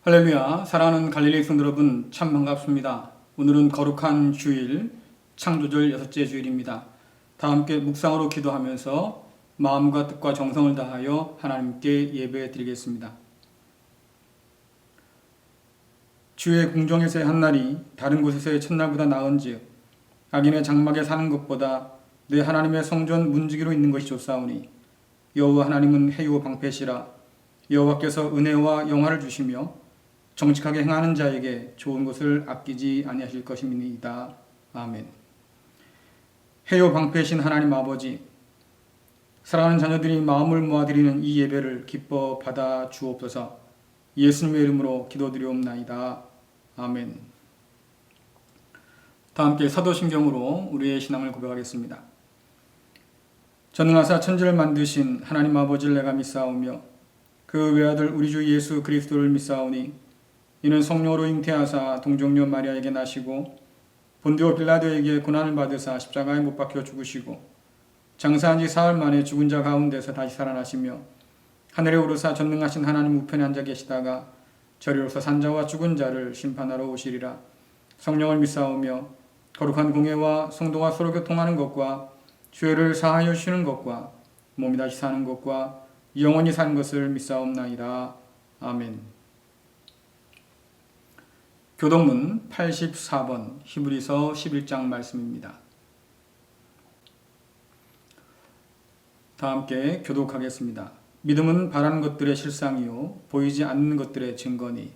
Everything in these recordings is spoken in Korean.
할렐루야, 사랑하는 갈릴리 성도 여러분, 참 반갑습니다. 오늘은 거룩한 주일, 창조절 6째 주일입니다. 다 함께 묵상으로 기도하면서 마음과 뜻과 정성을 다하여 하나님께 예배 드리겠습니다. 주의 궁정에서의 한날이 다른 곳에서의 첫날보다 나은즉 악인의 장막에 사는 것보다 내 하나님의 성전 문지기로 있는 것이 좋사오니 여호와 하나님은 해요 방패시라. 여호와께서 은혜와 영화를 주시며 정직하게 행하는 자에게 좋은 것을 아끼지 아니하실 것임이니이다. 아멘. 해요 방패신 하나님 아버지, 사랑하는 자녀들이 마음을 모아드리는 이 예배를 기뻐 받아 주옵소서. 예수님의 이름으로 기도드리옵나이다. 아멘. 다 함께 사도신경으로 우리의 신앙을 고백하겠습니다. 전능하사 천지를 만드신 하나님 아버지를 내가 믿사오며 그 외아들 우리 주 예수 그리스도를 믿사오니 이는 성령으로 잉태하사 동정녀 마리아에게 나시고 본디오 빌라도에게 고난을 받으사 십자가에 못 박혀 죽으시고 장사한 지 사흘 만에 죽은 자 가운데서 다시 살아나시며 하늘에 오르사 전능하신 하나님 우편에 앉아 계시다가 저리로서 산자와 죽은 자를 심판하러 오시리라. 성령을 믿사오며 거룩한 공회와 성도가 서로 교통하는 것과 죄를 사하여 주시는 것과 몸이 다시 사는 것과 영원히 사는 것을 믿사옵나이다. 아멘. 교독문 84번 히브리서 11장 말씀입니다. 다 함께 교독하겠습니다. 믿음은 바라는 것들의 실상이요 보이지 않는 것들의 증거니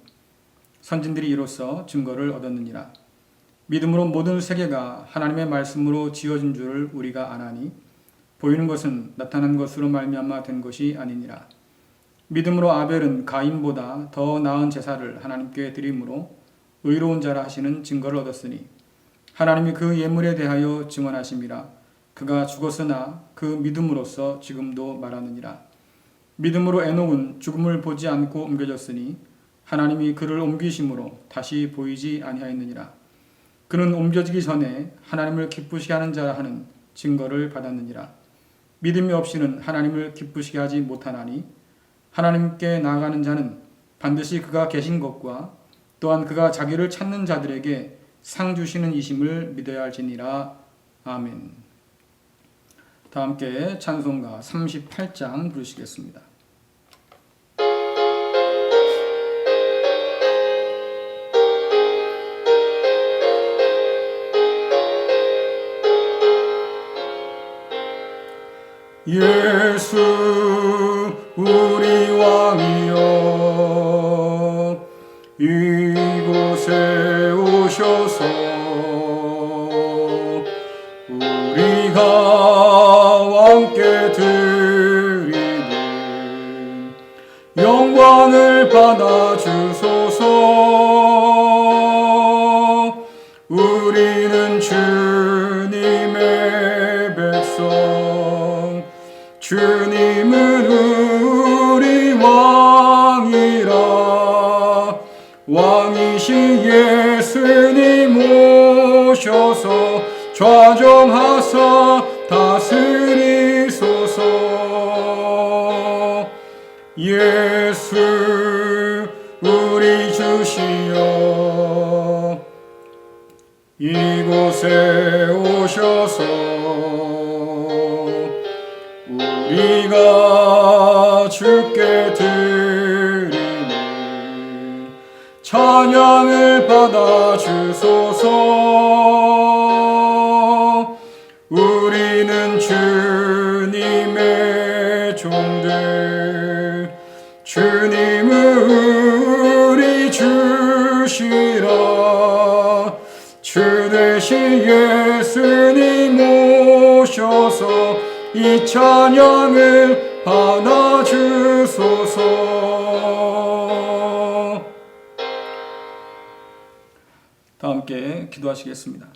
선진들이 이로써 증거를 얻었느니라. 믿음으로 모든 세계가 하나님의 말씀으로 지어진 줄을 우리가 아나니 보이는 것은 나타난 것으로 말미암아 된 것이 아니니라. 믿음으로 아벨은 가인보다 더 나은 제사를 하나님께 드림으로 의로운 자라 하시는 증거를 얻었으니 하나님이 그 예물에 대하여 증언하심이라. 그가 죽었으나 그 믿음으로써 지금도 말하느니라. 믿음으로 에녹은 죽음을 보지 않고 옮겨졌으니 하나님이 그를 옮기심으로 다시 보이지 아니하였느니라. 그는 옮겨지기 전에 하나님을 기쁘시게 하는 자라 하는 증거를 받았느니라. 믿음이 없이는 하나님을 기쁘시게 하지 못하나니 하나님께 나아가는 자는 반드시 그가 계신 것과 또한 그가 자기를 찾는 자들에게 상 주시는 이심을 믿어야 할지니라. 아멘. 다 함께 찬송가 38장 부르시겠습니다. 예수 우리 왕이여 이곳에 오셔서 우리가 왕께 드리는 영광을 받아 주소서. 우리는 주님의 백성, 주님은 우리 왕이라. 왕이신 예수님 오셔서 좌정하사 다스리소서. 예수 우리 주시여 이곳에 오셔서 우리가 주께 드리는 찬양을 받아 주소서. 우리는 주님의 종들, 주님은 우리 주시라. 주 대신 예수님 오셔서 이 찬양을 받아 주소서. 다 함께 기도하시겠습니다.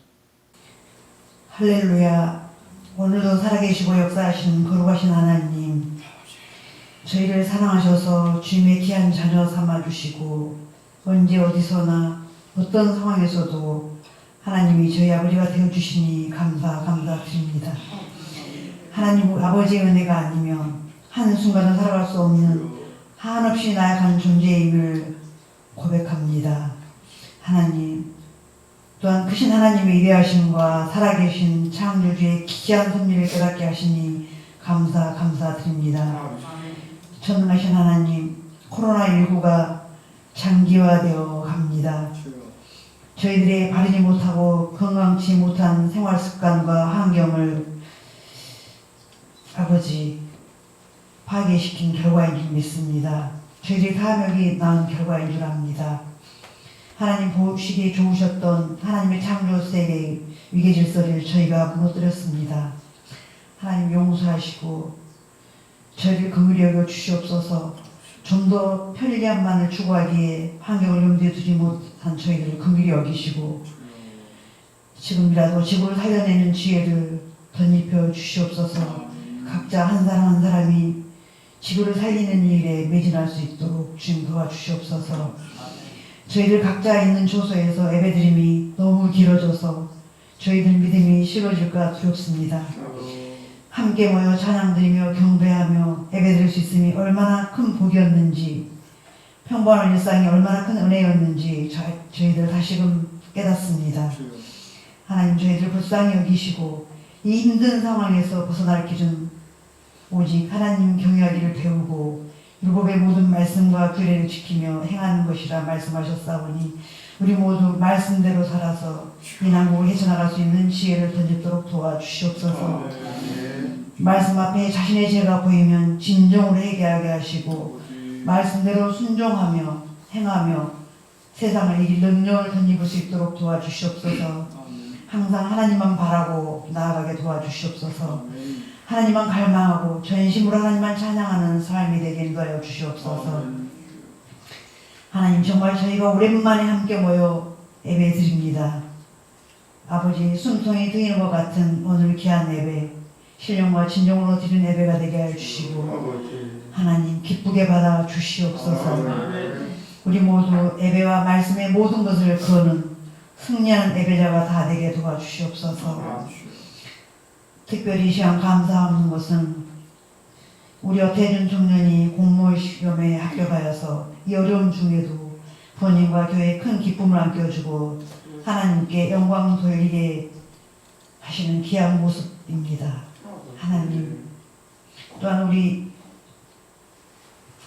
할렐루야. 오늘도 살아계시고 역사하시는 거룩하신 하나님, 저희를 사랑하셔서 주님의 귀한 자녀 삼아주시고 언제 어디서나 어떤 상황에서도 하나님이 저희 아버지가 되어주시니 감사드립니다. 하나님 아버지의 은혜가 아니면 한순간도 살아갈 수 없는 한없이 나약한 존재임을 고백합니다. 하나님, 또한 크신 하나님의 위대하심과 살아계신 창조주의 기이한 섭리를 깨닫게 하시니 감사드립니다. 전능하신 하나님, 코로나19가 장기화되어 갑니다. 저희들의 바르지 못하고 건강치 못한 생활 습관과 환경을 아버지 파괴시킨 결과인 줄 믿습니다. 저희들이 탐욕이 낳은 결과인 줄 압니다. 하나님 보시기에 좋으셨던 하나님의 창조 세계의 위계 질서를 저희가 무너뜨렸습니다. 하나님 용서하시고 저희를 긍휼히 여겨 주시옵소서. 좀 더 편리함만을 추구하기에 환경을 염두에 두지 못한 저희들을 긍휼히 여기시고 지금이라도 지구를 살려내는 지혜를 덧입혀 주시옵소서. 각자 한 사람 한 사람이 지구를 살리는 일에 매진할 수 있도록 주님 도와주시옵소서. 저희들 각자 있는 조소에서 예배드림이 너무 길어져서 저희들 믿음이 식어질까 두렵습니다. 함께 모여 찬양드리며 경배하며 예배드릴 수 있음이 얼마나 큰 복이었는지, 평범한 일상이 얼마나 큰 은혜였는지 저희들 다시금 깨닫습니다. 하나님, 저희들 불쌍히 여기시고 이 힘든 상황에서 벗어날 길은 오직 하나님 경외하기를 배우고 율법의 모든 말씀과 규례를 지키며 행하는 것이라 말씀하셨사오니 우리 모두 말씀대로 살아서 이 난국을 헤쳐나갈 수 있는 지혜를 던지도록 도와주시옵소서. 말씀 앞에 자신의 죄가 보이면 진정으로 회개하게 하시고 말씀대로 순종하며 행하며 세상을 이길 능력을 덧입을 수 있도록 도와주시옵소서. 항상 하나님만 바라고 나아가게 도와주시옵소서. 하나님만 갈망하고 전심으로 하나님만 찬양하는 삶이 되게 인도하여 주시옵소서. 하나님, 정말 저희가 오랜만에 함께 모여 예배 드립니다. 아버지, 숨통이 트이는 것 같은 오늘 귀한 예배, 신령과 진정으로 드리는 예배가 되게 하여 주시고 하나님 기쁘게 받아 주시옵소서. 우리 모두 예배와 말씀의 모든 것을 거는 승리하는 예배자가 다 되게 도와주시옵소서. 특별히 이 시간 감사하는 것은 우리 어태준 청년이 공무원 시험에 합격하여서 이 어려움 중에도 본인과 교회에 큰 기쁨을 안겨주고 하나님께 영광 돌리게 하시는 귀한 모습입니다. 하나님, 또한 우리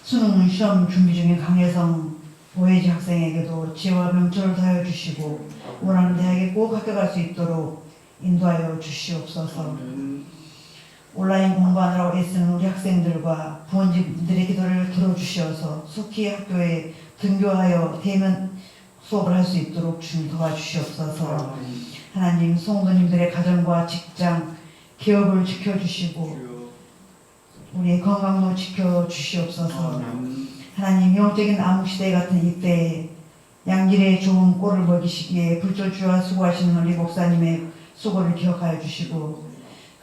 수능 시험 준비 중인 강혜성 오해지 학생에게도 지혜와 명철을 다하여 주시고 원하는 대학에 꼭 합격할 수 있도록 인도하여 주시옵소서. 온라인 공부하느라고 애쓰는 우리 학생들과 부모님들의 기도를 들어주셔서 속히 학교에 등교하여 대면 수업을 할 수 있도록 주님 도와주시옵소서. 하나님, 성도님들의 가정과 직장, 기업을 지켜주시고 우리의 건강도 지켜주시옵소서. 하나님, 영적인 암흑시대 같은 이때에 양질의 좋은 꼴을 먹이시기에 불철주야 수고하시는 우리 목사님의 수고를 기억하여 주시고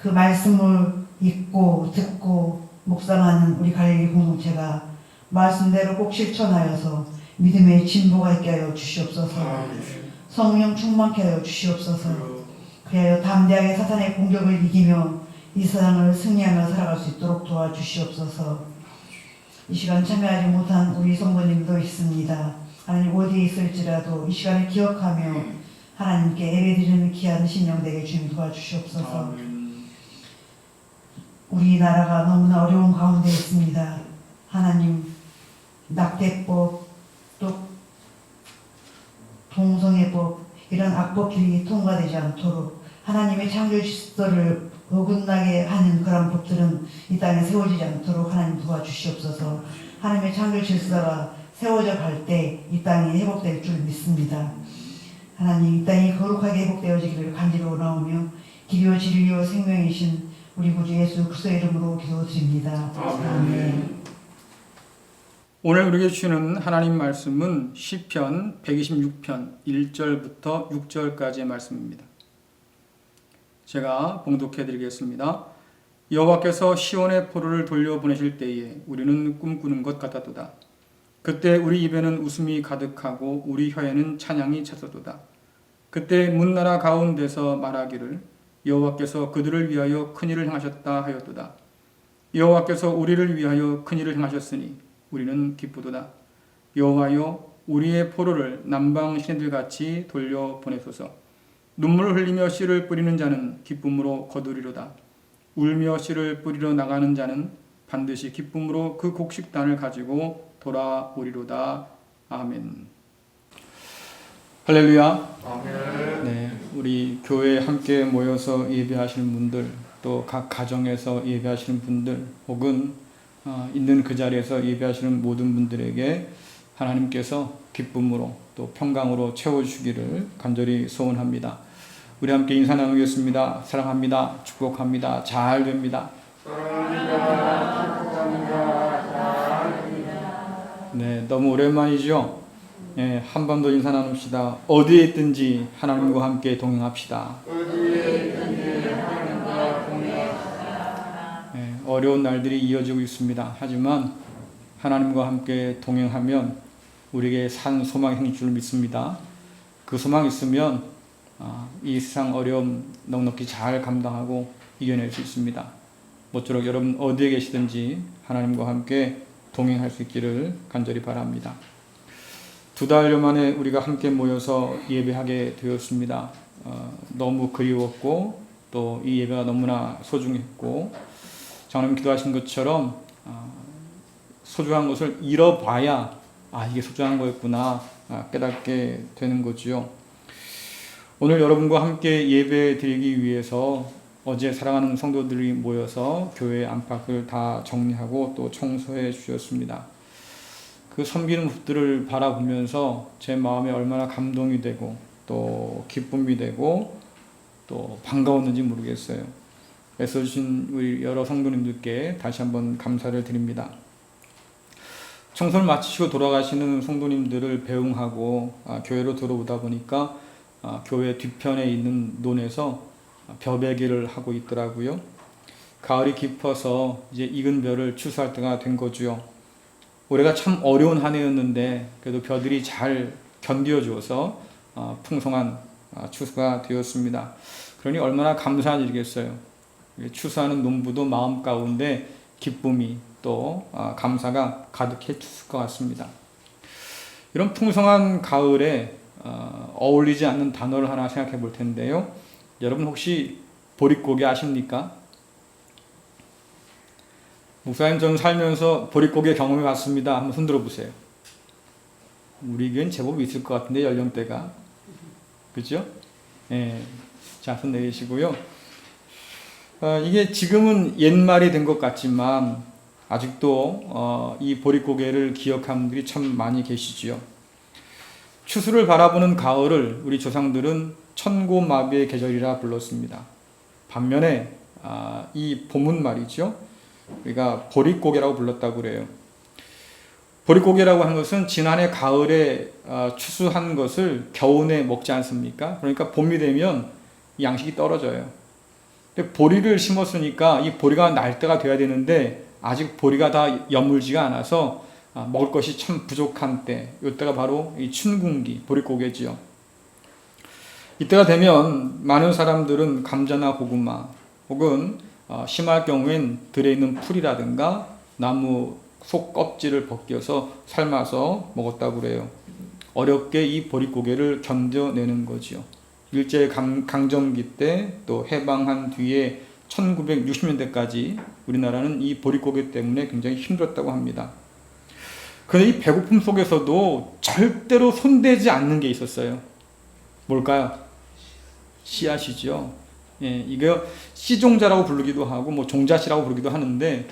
그 말씀을 읽고 듣고 묵상하는 우리 갈릴리 공동체가 말씀대로 꼭 실천하여서 믿음의 진보가 있게 하여 주시옵소서. 성령 충만케 하여 주시옵소서. 그리하여 담대하게 사탄의 공격을 이기며 이 세상을 승리하며 살아갈 수 있도록 도와주시옵소서. 이 시간 참여하지 못한 우리 성도님도 있습니다. 하나님, 어디에 있을지라도 이 시간을 기억하며 하나님께 예배드리는 귀한 신령 되게 주님 도와주시옵소서. 우리나라가 너무나 어려운 가운데 있습니다. 하나님, 낙태법, 또 동성애법, 이런 악법들이 통과되지 않도록 하나님의 창조 질서를 어긋나게 하는 그런 법들은 이 땅에 세워지지 않도록 하나님 도와주시옵소서. 하나님의 창조 질서가 세워져 갈 때 이 땅이 회복될 줄 믿습니다. 하나님, 이 땅이 거룩하게 회복되어지기를 간절히 원하오며 길이요 진리요 생명이신 우리 구주 예수 그리스도의 이름으로 기도드립니다. 아멘. 오늘 우리에게 주시는 하나님 말씀은 시편 126편 1절부터 6절까지의 말씀입니다. 제가 봉독해 드리겠습니다. 여호와께서 시온의 포로를 돌려보내실 때에 우리는 꿈꾸는 것 같았도다. 그때 우리 입에는 웃음이 가득하고 우리 혀에는 찬양이 찼었도다. 그때 문나라 가운데서 말하기를 여호와께서 그들을 위하여 큰일을 행하셨다 하였도다. 여호와께서 우리를 위하여 큰일을 행하셨으니 우리는 기쁘도다. 여호와여, 우리의 포로를 남방 시내들같이 돌려 보내소서. 눈물을 흘리며 씨를 뿌리는 자는 기쁨으로 거두리로다. 울며 씨를 뿌리러 나가는 자는 반드시 기쁨으로 그 곡식단을 가지고 돌아오리로다. 아멘. 할렐루야. 아멘. 네, 우리 교회에 함께 모여서 예배하시는 분들, 또 각 가정에서 예배하시는 분들, 혹은 있는 그 자리에서 예배하시는 모든 분들에게 하나님께서 기쁨으로 또 평강으로 채워주시기를 간절히 소원합니다. 우리 함께 인사 나누겠습니다. 사랑합니다. 축복합니다. 잘 됩니다. 네, 너무 오랜만이죠? 네, 한 번 더 인사 나눕시다. 어디에 있든지 하나님과 함께 동행합시다. 네, 어려운 날들이 이어지고 있습니다. 하지만 하나님과 함께 동행하면 우리에게 산 소망이 생길 줄 믿습니다. 그 소망이 있으면 이 세상 어려움 넉넉히 잘 감당하고 이겨낼 수 있습니다. 모쪼록 여러분 어디에 계시든지 하나님과 함께 동행할 수 있기를 간절히 바랍니다. 2달여 만에 우리가 함께 모여서 예배하게 되었습니다. 너무 그리웠고 또 이 예배가 너무나 소중했고 장로님 기도하신 것처럼 소중한 것을 잃어봐야 이게 소중한 거였구나 깨닫게 되는 거지요. 오늘 여러분과 함께 예배 드리기 위해서 어제 사랑하는 성도들이 모여서 교회 안팎을 다 정리하고 또 청소해 주셨습니다. 그 섬기는 모습들을 바라보면서 제 마음에 얼마나 감동이 되고 또 기쁨이 되고 또 반가웠는지 모르겠어요. 애써주신 우리 여러 성도님들께 다시 한번 감사를 드립니다. 청소를 마치시고 돌아가시는 성도님들을 배웅하고 교회로 들어오다 보니까 교회 뒤편에 있는 논에서 벼베기를 하고 있더라고요. 가을이 깊어서 이제 익은 벼를 추수할 때가 된 거죠. 올해가 참 어려운 한 해였는데 그래도 벼들이 잘 견뎌줘서 풍성한 추수가 되었습니다. 그러니 얼마나 감사한 일이겠어요. 추수하는 농부도 마음 가운데 기쁨이 또 감사가 가득했을 것 같습니다. 이런 풍성한 가을에 어울리지 않는 단어를 하나 생각해 볼 텐데요. 여러분 혹시 보릿고개 아십니까? 목사님 저는 살면서 보릿고개 경험해 봤습니다. 한번 손 들어보세요. 우리에겐 제법 있을 것 같은데 연령대가. 그죠? 예. 자, 손 내리시고요. 이게 지금은 옛말이 된 것 같지만 아직도 이 보릿고개를 기억하는 분들이 참 많이 계시지요. 추수를 바라보는 가을을 우리 조상들은 천고마비의 계절이라 불렀습니다. 반면에 이 봄은 말이죠. 우리가 보릿고개라고 불렀다고 그래요. 보릿고개라고 하는 것은 지난해 가을에 추수한 것을 겨우내 먹지 않습니까? 그러니까 봄이 되면 양식이 떨어져요. 근데 보리를 심었으니까 이 보리가 날 때가 돼야 되는데 아직 보리가 다 여물지가 않아서 먹을 것이 참 부족한 때, 이때가 바로 이 춘궁기, 보릿고개지요. 이때가 되면 많은 사람들은 감자나 고구마 혹은 심할 경우엔 들에 있는 풀이라든가 나무 속 껍질을 벗겨서 삶아서 먹었다고 그래요. 어렵게 이 보릿고개를 견뎌내는 거지요. 일제강점기 때 또 해방한 뒤에 1960년대까지 우리나라는 이 보릿고개 때문에 굉장히 힘들었다고 합니다. 그런데 이 배고픔 속에서도 절대로 손대지 않는 게 있었어요. 뭘까요? 씨앗이죠. 예, 이거 씨종자라고 부르기도 하고 뭐 종자씨라고 부르기도 하는데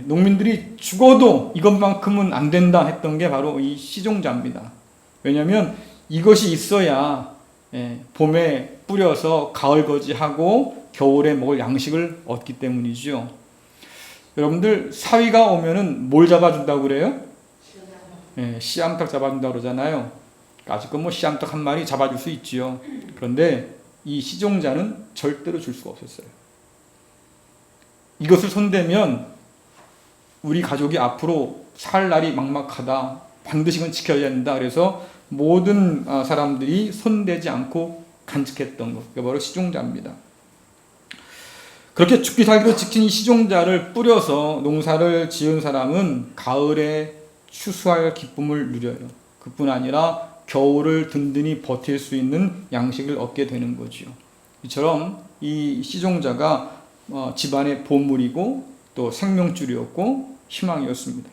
농민들이 죽어도 이것만큼은 안 된다 했던 게 바로 이 씨종자입니다. 왜냐하면 이것이 있어야 봄에 뿌려서 가을 거지하고 겨울에 먹을 양식을 얻기 때문이죠. 여러분들 사위가 오면은 뭘 잡아준다고 그래요? 씨암탉 잡아준다고 그러잖아요. 아직은 뭐 씨암탉 한 마리 잡아줄 수 있지요. 그런데 이 씨종자는 절대로 줄 수가 없었어요. 이것을 손대면 우리 가족이 앞으로 살 날이 막막하다. 반드시 이건 지켜야 된다. 그래서 모든 사람들이 손대지 않고 간직했던 것. 그게 바로 씨종자입니다. 그렇게 죽기 살기로 지킨 이 씨종자를 뿌려서 농사를 지은 사람은 가을에 추수할 기쁨을 누려요. 그뿐 아니라 겨울을 든든히 버틸 수 있는 양식을 얻게 되는 거죠. 이처럼 이 시종자가 집안의 보물이고 또 생명줄이었고 희망이었습니다.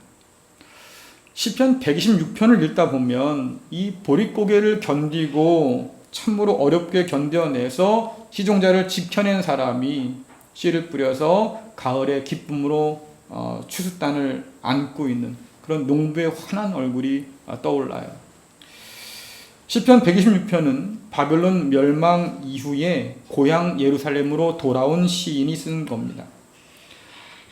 시편 126편을 읽다 보면 이 보릿고개를 견디고 참으로 어렵게 견뎌내서 시종자를 지켜낸 사람이 씨를 뿌려서 가을의 기쁨으로 추수단을 안고 있는 그런 농부의 환한 얼굴이 떠올라요. 시편 126편은 바벨론 멸망 이후에 고향 예루살렘으로 돌아온 시인이 쓴 겁니다.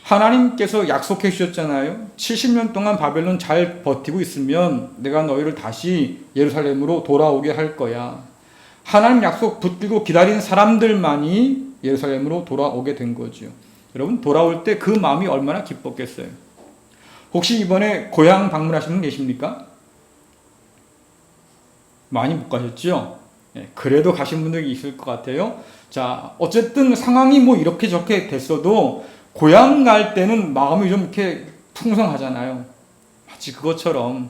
하나님께서 약속해 주셨잖아요. 70년 동안 바벨론 잘 버티고 있으면 내가 너희를 다시 예루살렘으로 돌아오게 할 거야. 하나님 약속 붙들고 기다린 사람들만이 예루살렘으로 돌아오게 된 거죠. 여러분, 돌아올 때 그 마음이 얼마나 기뻤겠어요. 혹시 이번에 고향 방문하신 분 계십니까? 많이 못 가셨죠? 그래도 가신 분들이 있을 것 같아요. 자, 어쨌든 상황이 뭐 이렇게 저렇게 됐어도 고향 갈 때는 마음이 좀 이렇게 풍성하잖아요. 마치 그것처럼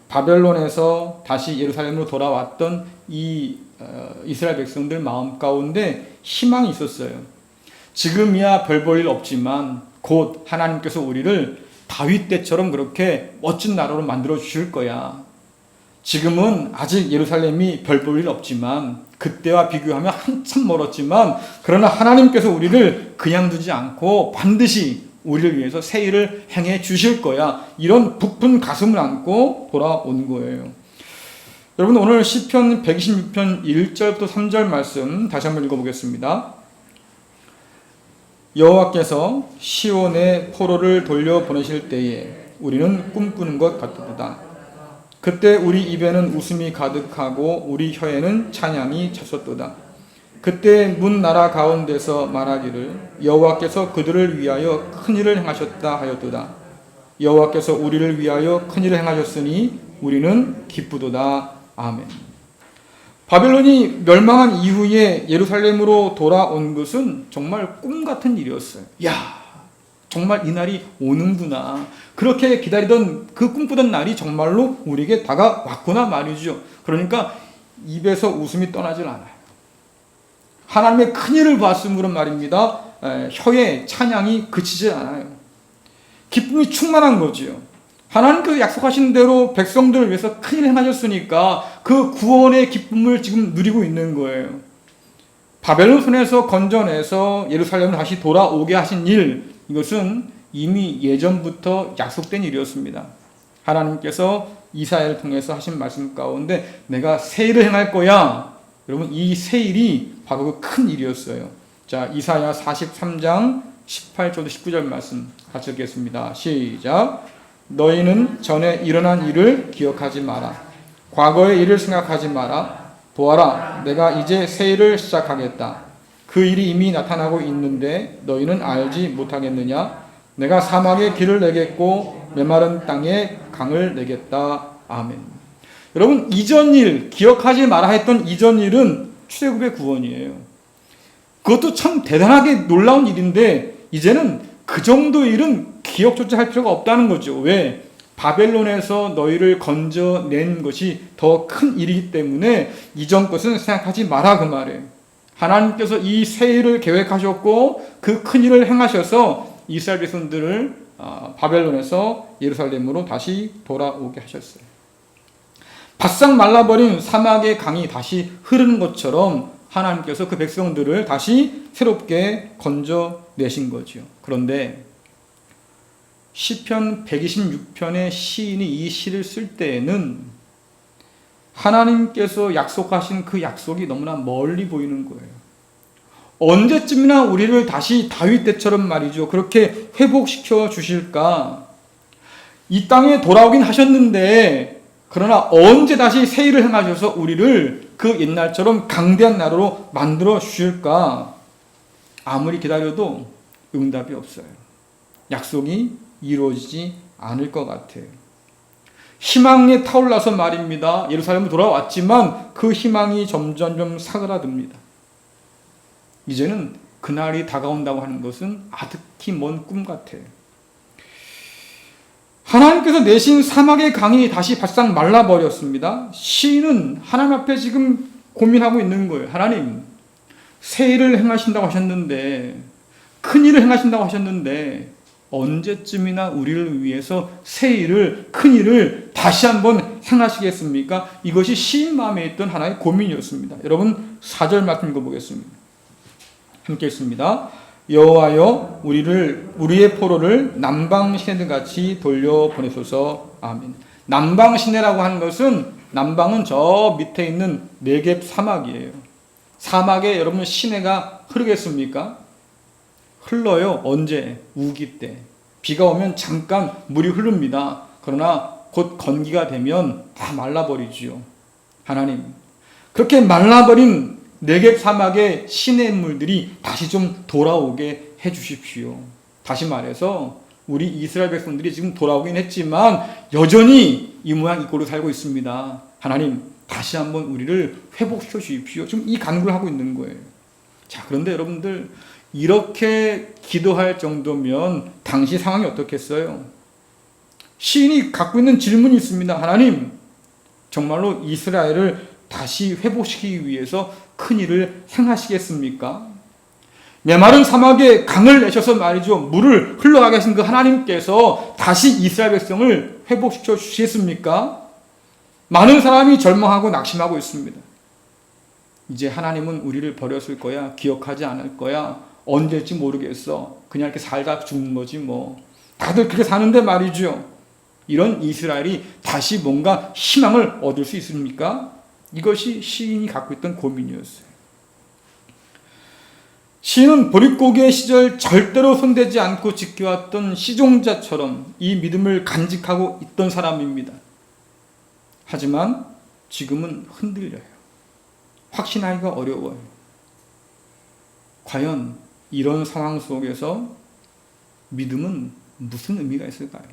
바벨론에서 다시 예루살렘으로 돌아왔던 이 이스라엘 백성들 마음 가운데 희망이 있었어요. 지금이야 별 볼 일 없지만 곧 하나님께서 우리를 다윗 때처럼 그렇게 멋진 나라로 만들어 주실 거야. 지금은 아직 예루살렘이 별 볼 일 없지만 그때와 비교하면 한참 멀었지만 그러나 하나님께서 우리를 그냥 두지 않고 반드시 우리를 위해서 새 일을 행해 주실 거야. 이런 부푼 가슴을 안고 돌아온 거예요. 여러분, 오늘 시편 126편 1절부터 3절 말씀 다시 한번 읽어보겠습니다. 여호와께서 시온에 포로를 돌려보내실 때에 우리는 꿈꾸는 것 같도다. 그때 우리 입에는 웃음이 가득하고 우리 혀에는 찬양이 찼었도다. 그때 문 나라 가운데서 말하기를 여호와께서 그들을 위하여 큰일을 행하셨다 하였도다. 여호와께서 우리를 위하여 큰일을 행하셨으니 우리는 기쁘도다. 아멘. 바벨론이 멸망한 이후에 예루살렘으로 돌아온 것은 정말 꿈 같은 일이었어요. 야, 정말 이 날이 오는구나. 그렇게 기다리던 그 꿈꾸던 날이 정말로 우리에게 다가왔구나 말이죠. 그러니까 입에서 웃음이 떠나질 않아요. 하나님의 큰일을 봤으므로 말입니다. 혀에 찬양이 그치질 않아요. 기쁨이 충만한 거지요. 하나님께서 약속하신 대로 백성들을 위해서 큰일을 행하셨으니까 그 구원의 기쁨을 지금 누리고 있는 거예요. 바벨론 손에서 건져내서 예루살렘을 다시 돌아오게 하신 일, 이것은 이미 예전부터 약속된 일이었습니다. 하나님께서 이사야를 통해서 하신 말씀 가운데 내가 새 일을 행할 거야. 여러분, 이 새 일이 바로 그 큰 일이었어요. 자, 이사야 43장 18절부터 19절 말씀 같이 읽겠습니다. 시작. 너희는 전에 일어난 일을 기억하지 마라. 과거의 일을 생각하지 마라. 보아라, 내가 이제 새 일을 시작하겠다. 그 일이 이미 나타나고 있는데 너희는 알지 못하겠느냐? 내가 사막에 길을 내겠고 메마른 땅에 강을 내겠다. 아멘. 여러분, 이전 일, 기억하지 마라 했던 이전 일은 출애굽의 구원이에요. 그것도 참 대단하게 놀라운 일인데 이제는 그 정도 일은 기억조차 할 필요가 없다는 거죠. 왜? 바벨론에서 너희를 건져낸 것이 더 큰 일이기 때문에 이전 것은 생각하지 마라 그 말이에요. 하나님께서 이 새 일을 계획하셨고 그 큰 일을 행하셔서 이스라엘 백성들을 바벨론에서 예루살렘으로 다시 돌아오게 하셨어요. 바싹 말라버린 사막의 강이 다시 흐르는 것처럼 하나님께서 그 백성들을 다시 새롭게 건져내신 거죠. 그런데 시편 126편의 시인이 이 시를 쓸 때에는 하나님께서 약속하신 그 약속이 너무나 멀리 보이는 거예요. 언제쯤이나 우리를 다시 다윗 때처럼 말이죠. 그렇게 회복시켜 주실까? 이 땅에 돌아오긴 하셨는데 그러나 언제 다시 새 일을 행하셔서 우리를 그 옛날처럼 강대한 나라로 만들어 주실까? 아무리 기다려도 응답이 없어요. 약속이 이루어지지 않을 것 같아요. 희망에 타올라서 말입니다. 예루살렘으로 돌아왔지만 그 희망이 점점 사그라듭니다. 이제는 그날이 다가온다고 하는 것은 아득히 먼 꿈 같아요. 하나님께서 내신 사막의 강이 다시 바싹 말라버렸습니다. 시인은 하나님 앞에 지금 고민하고 있는 거예요. 하나님, 새 일을 행하신다고 하셨는데, 큰 일을 행하신다고 하셨는데, 언제쯤이나 우리를 위해서 새 일을, 큰 일을 다시 한번 행하시겠습니까? 이것이 시인 마음에 있던 하나의 고민이었습니다. 여러분 4절 말씀 읽어보겠습니다. 함께 읽습니다. 여호와여 우리의 포로를 남방 시내들같이 돌려보내소서. 아멘. 남방 시내라고 하는 것은, 남방은 저 밑에 있는 네겝 사막이에요. 사막에 여러분 시내가 흐르겠습니까? 흘러요. 언제? 우기 때. 비가 오면 잠깐 물이 흐릅니다. 그러나 곧 건기가 되면 다 말라버리지요. 하나님, 그렇게 말라버린 네겝 사막의 시냇물들이 다시 좀 돌아오게 해주십시오. 다시 말해서 우리 이스라엘 백성들이 지금 돌아오긴 했지만 여전히 이 모양 이 꼴로 살고 있습니다. 하나님, 다시 한번 우리를 회복시켜 주십시오. 지금 이 간구를 하고 있는 거예요. 자, 그런데 여러분들, 이렇게 기도할 정도면 당시 상황이 어떻겠어요? 시인이 갖고 있는 질문이 있습니다. 하나님, 정말로 이스라엘을 다시 회복시키기 위해서 큰 일을 행하시겠습니까? 메마른 사막에 강을 내셔서 말이죠, 물을 흘러가게 하신 그 하나님께서 다시 이스라엘 백성을 회복시켜 주시겠습니까? 많은 사람이 절망하고 낙심하고 있습니다. 이제 하나님은 우리를 버렸을 거야, 기억하지 않을 거야, 언제일지 모르겠어, 그냥 이렇게 살다 죽는 거지 뭐. 다들 그렇게 사는데 말이죠, 이런 이스라엘이 다시 뭔가 희망을 얻을 수 있습니까? 이것이 시인이 갖고 있던 고민이었어요. 시인은 보릿고개의 시절 절대로 손대지 않고 지켜왔던 시종자처럼 이 믿음을 간직하고 있던 사람입니다. 하지만 지금은 흔들려요. 확신하기가 어려워요. 과연 이런 상황 속에서 믿음은 무슨 의미가 있을까요?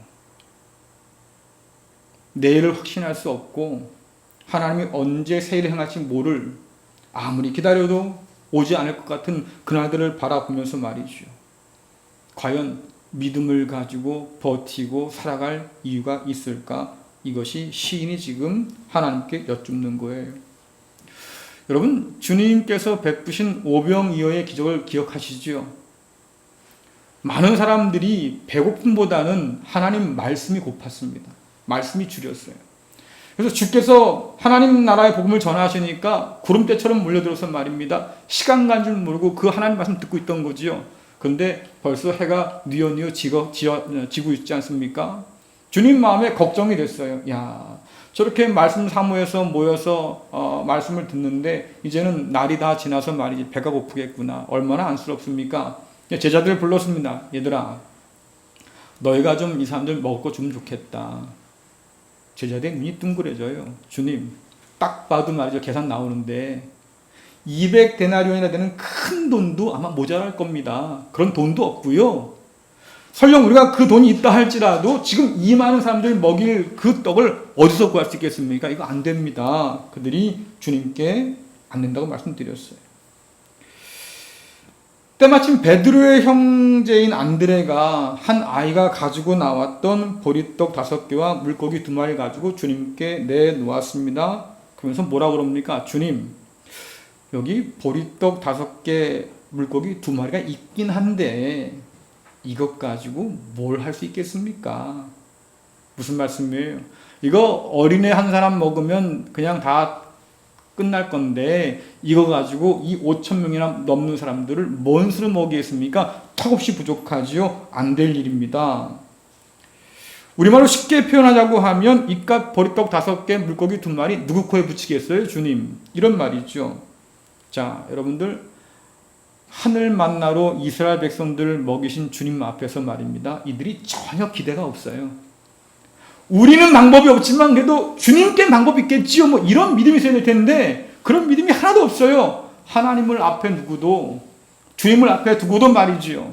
내일을 확신할 수 없고 하나님이 언제 새 일을 행할지 모를, 아무리 기다려도 오지 않을 것 같은 그날들을 바라보면서 말이죠. 과연 믿음을 가지고 버티고 살아갈 이유가 있을까? 이것이 시인이 지금 하나님께 여쭙는 거예요. 여러분, 주님께서 베푸신 오병이어의 기적을 기억하시죠? 많은 사람들이 배고픔보다는 하나님 말씀이 고팠습니다. 말씀이 줄였어요. 그래서 주께서 하나님 나라의 복음을 전하시니까 구름대처럼 몰려들어서 말입니다. 시간 간 줄 모르고 그 하나님 말씀 듣고 있던 거지요. 그런데 벌써 해가 뉘어뉘어 지고 있지 않습니까? 주님 마음에 걱정이 됐어요. 야, 저렇게 말씀 사무에서 모여서 말씀을 듣는데 이제는 날이 다 지나서 말이지 배가 고프겠구나. 얼마나 안쓰럽습니까? 제자들을 불렀습니다. 얘들아, 너희가 좀 이 사람들 먹을 거 주면 좋겠다. 제자들의 눈이 둥그레져요. 주님, 딱 봐도 말이죠, 계산 나오는데 200데나리온이나 되는 큰 돈도 아마 모자랄 겁니다. 그런 돈도 없고요. 설령 우리가 그 돈이 있다 할지라도 지금 이 많은 사람들 먹일 그 떡을 어디서 구할 수 있겠습니까? 이거 안 됩니다. 그들이 주님께 안 된다고 말씀드렸어요. 때마침 베드로의 형제인 안드레가 한 아이가 가지고 나왔던 보리떡 5개와 물고기 2마리 가지고 주님께 내놓았습니다. 그러면서 뭐라 그럽니까? 주님, 여기 보리떡 5개, 물고기 2마리가 있긴 한데 이것 가지고 뭘 할 수 있겠습니까? 무슨 말씀이에요? 이거 어린애 한 사람 먹으면 그냥 다 끝날 건데 이거 가지고 이 5,000명이나 넘는 사람들을 뭔 수로 먹이겠습니까? 턱없이 부족하지요. 안 될 일입니다. 우리말로 쉽게 표현하자고 하면 이깟 보리떡 5개, 물고기 2마리 누구 코에 붙이겠어요? 주님. 이런 말이죠. 자, 여러분들, 하늘 만나로 이스라엘 백성들을 먹이신 주님 앞에서 말입니다. 이들이 전혀 기대가 없어요. 우리는 방법이 없지만 그래도 주님께 방법이 있겠지요. 뭐 이런 믿음이 있어야 될 텐데 그런 믿음이 하나도 없어요. 하나님을 앞에 두고도, 주님을 앞에 두고도 말이지요.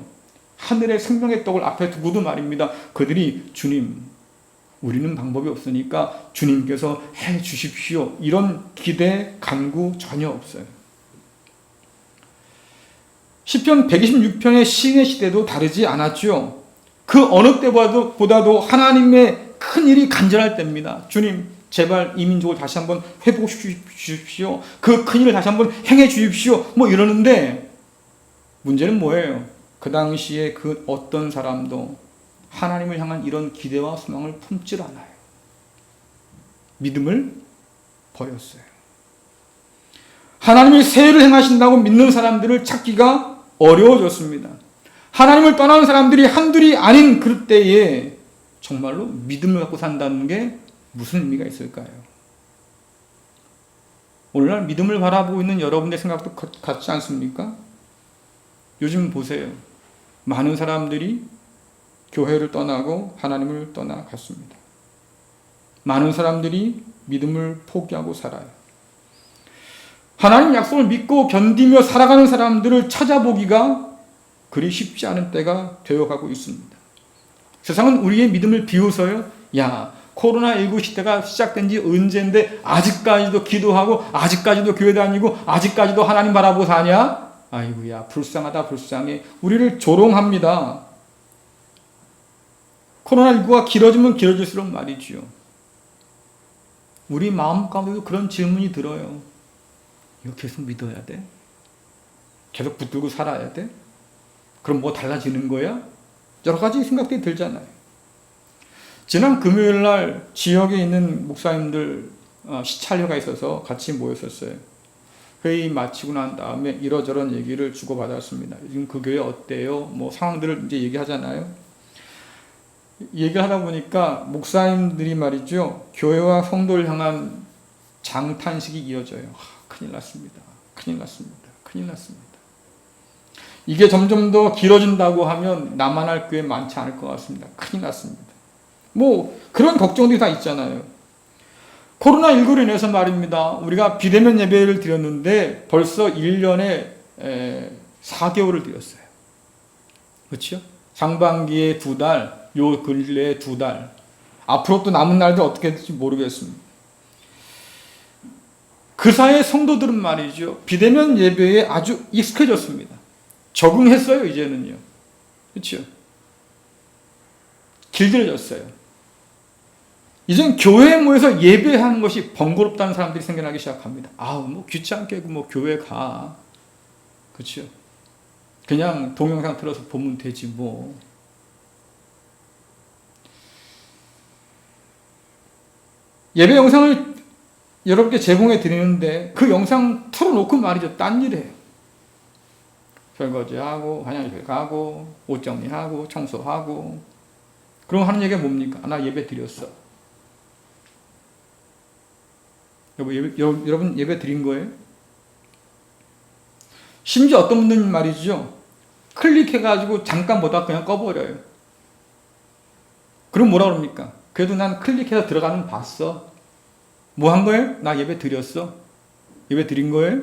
하늘의 생명의 떡을 앞에 두고도 말입니다. 그들이 주님, 우리는 방법이 없으니까 주님께서 해 주십시오. 이런 기대, 간구 전혀 없어요. 시편 126편의 시인의 시대도 다르지 않았죠. 그 어느 때보다도 하나님의 큰 일이 간절할 때입니다. 주님, 제발 이 민족을 다시 한번 회복시켜 주십시오. 그 큰 일을 다시 한번 행해 주십시오. 뭐 이러는데 문제는 뭐예요? 그 당시에 그 어떤 사람도 하나님을 향한 이런 기대와 소망을 품질 않아요. 믿음을 버렸어요. 하나님이 새 일을 행하신다고 믿는 사람들을 찾기가 어려워졌습니다. 하나님을 떠나는 사람들이 한둘이 아닌 그 때에 정말로 믿음을 갖고 산다는 게 무슨 의미가 있을까요? 오늘날 믿음을 바라보고 있는 여러분의 생각도 같지 않습니까? 요즘 보세요. 많은 사람들이 교회를 떠나고 하나님을 떠나갔습니다. 많은 사람들이 믿음을 포기하고 살아요. 하나님 약속을 믿고 견디며 살아가는 사람들을 찾아보기가 그리 쉽지 않은 때가 되어가고 있습니다. 세상은 우리의 믿음을 비웃어요. 야, 코로나19 시대가 시작된 지 언젠데 아직까지도 기도하고 아직까지도 교회 다니고 아직까지도 하나님 바라보고 사냐? 아이고야, 불쌍하다, 불쌍해. 우리를 조롱합니다. 코로나19가 길어지면 길어질수록 말이지요. 우리 마음 가운데도 그런 질문이 들어요. 이거 계속 믿어야 돼? 계속 붙들고 살아야 돼? 그럼 뭐 달라지는 거야? 여러 가지 생각들이 들잖아요. 지난 금요일 날 지역에 있는 목사님들 시찰회가 있어서 같이 모였었어요. 회의 마치고 난 다음에 이러저런 얘기를 주고받았습니다. 지금 그 교회 어때요? 뭐 상황들을 이제 얘기하잖아요. 얘기하다 보니까 목사님들이 말이죠. 교회와 성도를 향한 장탄식이 이어져요. 큰일 났습니다. 큰일 났습니다. 큰일 났습니다. 이게 점점 더 길어진다고 하면 남아날 교회 많지 않을 것 같습니다. 큰일 났습니다. 뭐 그런 걱정들이 다 있잖아요. 코로나19로 인해서 말입니다. 우리가 비대면 예배를 드렸는데 벌써 1년에 4개월을 드렸어요. 그렇죠? 상반기에 2달, 요 근래에 2달. 앞으로 또 남은 날도 어떻게 될지 모르겠습니다. 그 사이에 성도들은 말이죠. 비대면 예배에 아주 익숙해졌습니다. 적응했어요, 이제는요. 그렇죠? 길들여졌어요. 이젠 교회에 모여서 예배하는 것이 번거롭다는 사람들이 생겨나기 시작합니다. 아우, 뭐 귀찮게 뭐 교회 가. 그렇죠? 그냥 동영상 틀어서 보면 되지 뭐. 예배 영상을 여러분께 제공해 드리는데 그 영상 틀어놓고 말이죠. 딴 일 해요. 설거지하고 화장실 가고 옷 정리하고 청소하고. 그럼 하는 얘기가 뭡니까? 나 예배 드렸어. 여러분 예배 드린 거예요? 심지어 어떤 분들은 말이죠. 클릭해가지고 잠깐 보다가 그냥 꺼버려요. 그럼 뭐라 그럽니까? 그래도 난 클릭해서 들어가는 봤어. 뭐 한 거예요? 나 예배 드렸어. 예배 드린 거예요?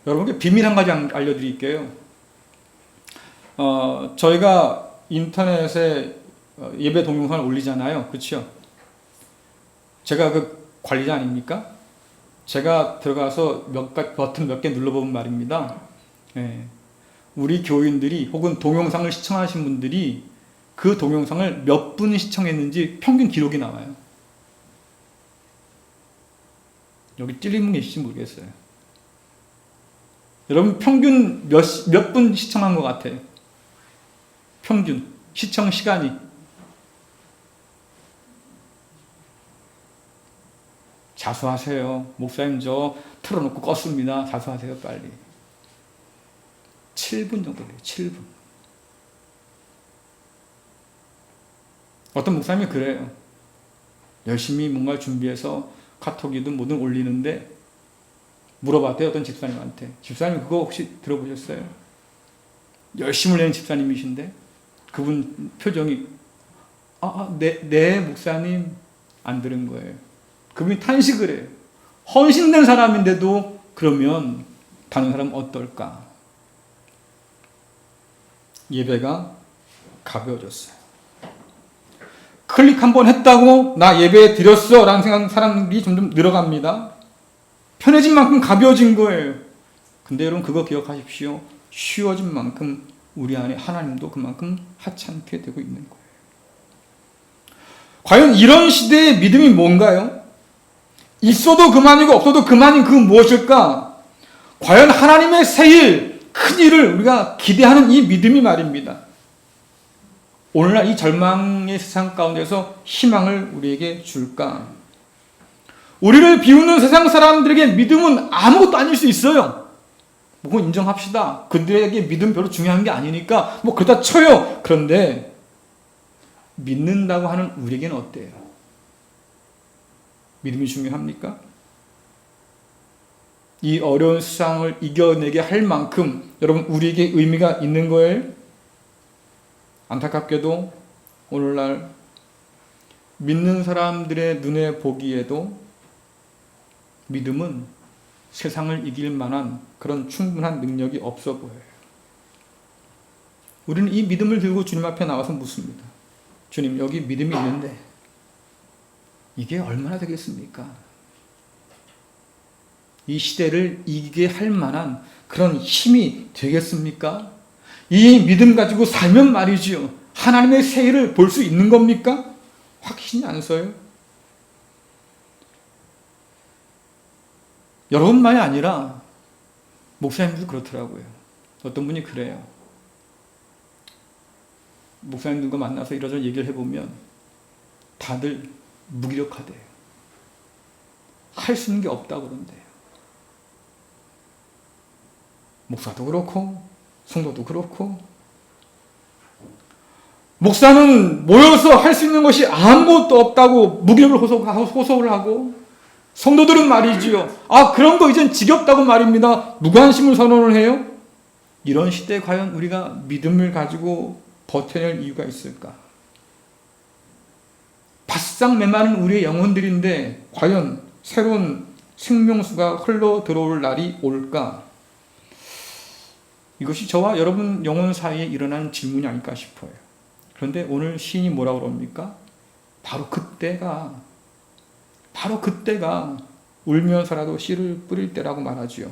여러분께 비밀 한 가지 알려드릴게요. 저희가 인터넷에 예배 동영상을 올리잖아요. 그렇죠? 제가 그 관리자 아닙니까? 제가 들어가서 버튼 몇 개 눌러보면 말입니다. 예. 우리 교인들이 혹은 동영상을 시청하신 분들이 그 동영상을 몇 분 시청했는지 평균 기록이 나와요. 여기 찔린 분 계실지 모르겠어요. 여러분 평균 몇 분 시청한 것 같아요? 평균 시청 시간이. 자수하세요. 목사님 저 틀어놓고 껐습니다. 자수하세요 빨리. 7분 정도 돼요. 7분. 어떤 목사님이 그래요. 열심히 뭔가 준비해서 카톡이든 뭐든 올리는데 물어봤대요. 어떤 집사님한테. 집사님 그거 혹시 들어보셨어요? 열심히 올리는 집사님이신데 그분 표정이 네 목사님 안 들은 거예요. 그분이 탄식을 해요. 헌신된 사람인데도 그러면 다른 사람은 어떨까? 예배가 가벼워졌어요. 클릭 한번 했다고 나 예배 드렸어 라는 생각 사람들이 점점 늘어갑니다. 편해진 만큼 가벼워진 거예요. 근데 여러분 그거 기억하십시오. 쉬워진 만큼 우리 안에 하나님도 그만큼 하찮게 되고 있는 거예요. 과연 이런 시대의 믿음이 뭔가요? 있어도 그만이고 없어도 그만인 그 무엇일까? 과연 하나님의 새일, 큰 일을 우리가 기대하는 이 믿음이 말입니다. 오늘날 이 절망의 세상 가운데서 희망을 우리에게 줄까? 우리를 비웃는 세상 사람들에게 믿음은 아무것도 아닐 수 있어요. 그건 인정합시다. 그들에게 믿음 별로 중요한 게 아니니까 뭐 그러다 쳐요. 그런데 믿는다고 하는 우리에게는 어때요? 믿음이 중요합니까? 이 어려운 세상을 이겨내게 할 만큼 여러분 우리에게 의미가 있는 거예요? 안타깝게도 오늘날 믿는 사람들의 눈에 보기에도 믿음은 세상을 이길 만한 그런 충분한 능력이 없어 보여요. 우리는 이 믿음을 들고 주님 앞에 나와서 묻습니다. 주님, 여기 믿음이 있는데 이게 얼마나 되겠습니까? 이 시대를 이기게 할 만한 그런 힘이 되겠습니까? 이 믿음 가지고 살면 말이지요. 하나님의 새 일을 볼 수 있는 겁니까? 확신이 안 서요. 여러분만이 아니라 목사님도 그렇더라고요. 어떤 분이 그래요. 목사님들과 만나서 이러저러 얘기를 해보면 다들 무기력하대요. 할 수 있는 게 없다고 그런대요. 목사도 그렇고 성도도 그렇고 목사는 모여서 할 수 있는 것이 아무것도 없다고 무기력을 호소를 하고 성도들은 말이지요. 그런 거 이젠 지겹다고 말입니다. 무관심을 선언을 해요. 이런 시대에 과연 우리가 믿음을 가지고 버텨낼 이유가 있을까? 바싹 메마른 우리의 영혼들인데 과연 새로운 생명수가 흘러 들어올 날이 올까? 이것이 저와 여러분 영혼 사이에 일어난 질문이 아닐까 싶어요. 그런데 오늘 시인이 뭐라고 그럽니까? 바로 그때가 울면서라도 씨를 뿌릴 때라고 말하지요.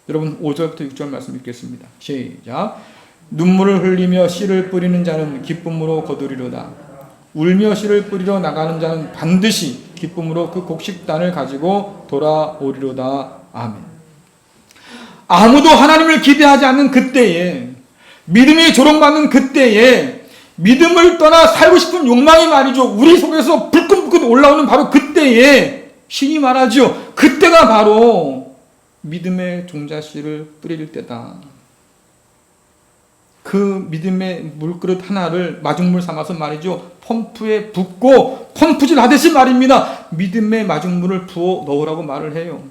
여러분 5절부터 6절 말씀 읽겠습니다. 시작. 눈물을 흘리며 씨를 뿌리는 자는 기쁨으로 거두리로다. 울며 씨를 뿌리러 나가는 자는 반드시 기쁨으로 그 곡식단을 가지고 돌아오리로다. 아멘. 아무도 하나님을 기대하지 않는 그때에, 믿음이 조롱받는 그때에, 믿음을 떠나 살고 싶은 욕망이 말이죠. 우리 속에서 불끈불끈 올라오는 바로 그때에 신이 말하죠. 그때가 바로 믿음의 종자씨를 뿌릴 때다. 그 믿음의 물그릇 하나를 마중물 삼아서 말이죠. 펌프에 붓고 펌프질 하듯이 말입니다. 믿음의 마중물을 부어 넣으라고 말을 해요.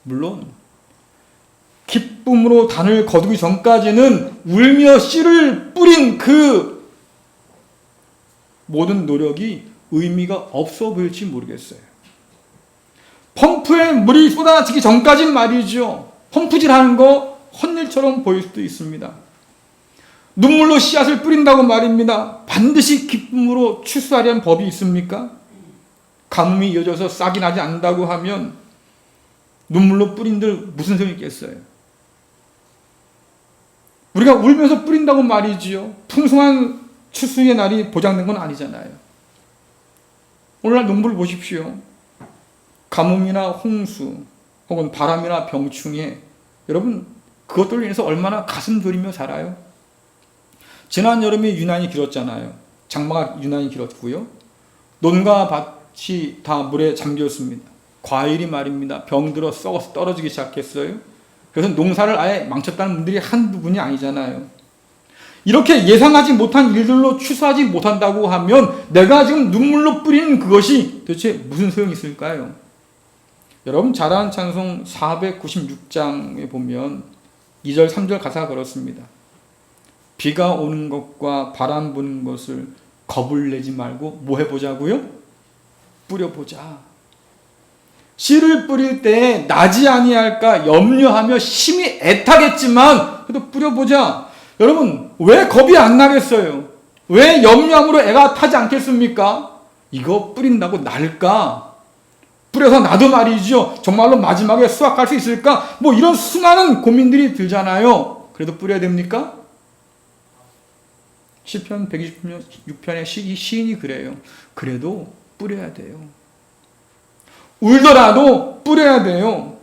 물론 기쁨으로 단을 거두기 전까지는 울며 씨를 뿌린 그 모든 노력이 의미가 없어 보일지 모르겠어요. 펌프에 물이 쏟아지기 전까진 말이죠. 펌프질하는 거 헛일처럼 보일 수도 있습니다. 눈물로 씨앗을 뿌린다고 말입니다. 반드시 기쁨으로 추수하려는 법이 있습니까? 가뭄이 이어져서 싹이 나지 않는다고 하면 눈물로 뿌린들 무슨 소용이 있겠어요? 우리가 울면서 뿌린다고 말이지요. 풍성한 추수의 날이 보장된 건 아니잖아요. 오늘날 농부를 보십시오. 가뭄이나 홍수 혹은 바람이나 병충해, 여러분 그것들로 인해서 얼마나 가슴 졸이며 살아요. 지난 여름이 유난히 길었잖아요. 장마가 유난히 길었고요. 논과 밭이 다 물에 잠겼습니다. 과일이 말입니다. 병들어 썩어서 떨어지기 시작했어요. 그래서 농사를 아예 망쳤다는 분들이 한두 분이 아니잖아요. 이렇게 예상하지 못한 일들로 추수하지 못한다고 하면 내가 지금 눈물로 뿌리는 그것이 도대체 무슨 소용이 있을까요? 여러분 잘 아는 찬송 496장에 보면 2절 3절 가사가 그렇습니다. 비가 오는 것과 바람 부는 것을 겁을 내지 말고 뭐 해보자고요? 뿌려보자. 씨를 뿌릴 때 나지 아니할까 염려하며 심히 애타겠지만 그래도 뿌려보자. 여러분 왜 겁이 안 나겠어요? 왜 염려함으로 애가 타지 않겠습니까? 이거 뿌린다고 날까? 뿌려서 나도 말이죠. 정말로 마지막에 수확할 수 있을까? 뭐 이런 수많은 고민들이 들잖아요. 그래도 뿌려야 됩니까? 시편 126편의 시인이 그래요. 그래도 뿌려야 돼요. 울더라도 뿌려야 돼요.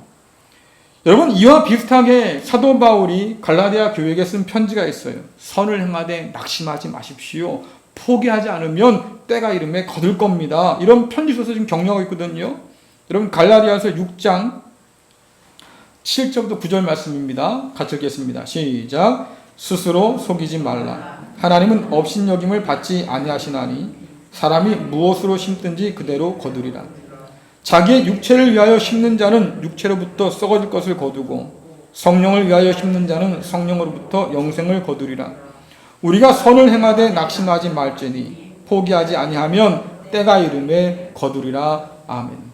여러분, 이와 비슷하게 사도 바울이 갈라디아 교회에게 쓴 편지가 있어요. 선을 행하되 낙심하지 마십시오. 포기하지 않으면 때가 이름에 거둘 겁니다. 이런 편지 써서 지금 격려하고 있거든요. 여러분, 갈라디아서 6장 7절부터 9절 말씀입니다. 같이 읽겠습니다. 시작. 스스로 속이지 말라. 하나님은 업신여김을 받지 아니하시나니 사람이 무엇으로 심든지 그대로 거두리라. 자기의 육체를 위하여 심는 자는 육체로부터 썩어질 것을 거두고 성령을 위하여 심는 자는 성령으로부터 영생을 거두리라. 우리가 선을 행하되 낙심하지 말지니 포기하지 아니하면 때가 이름에 거두리라. 아멘.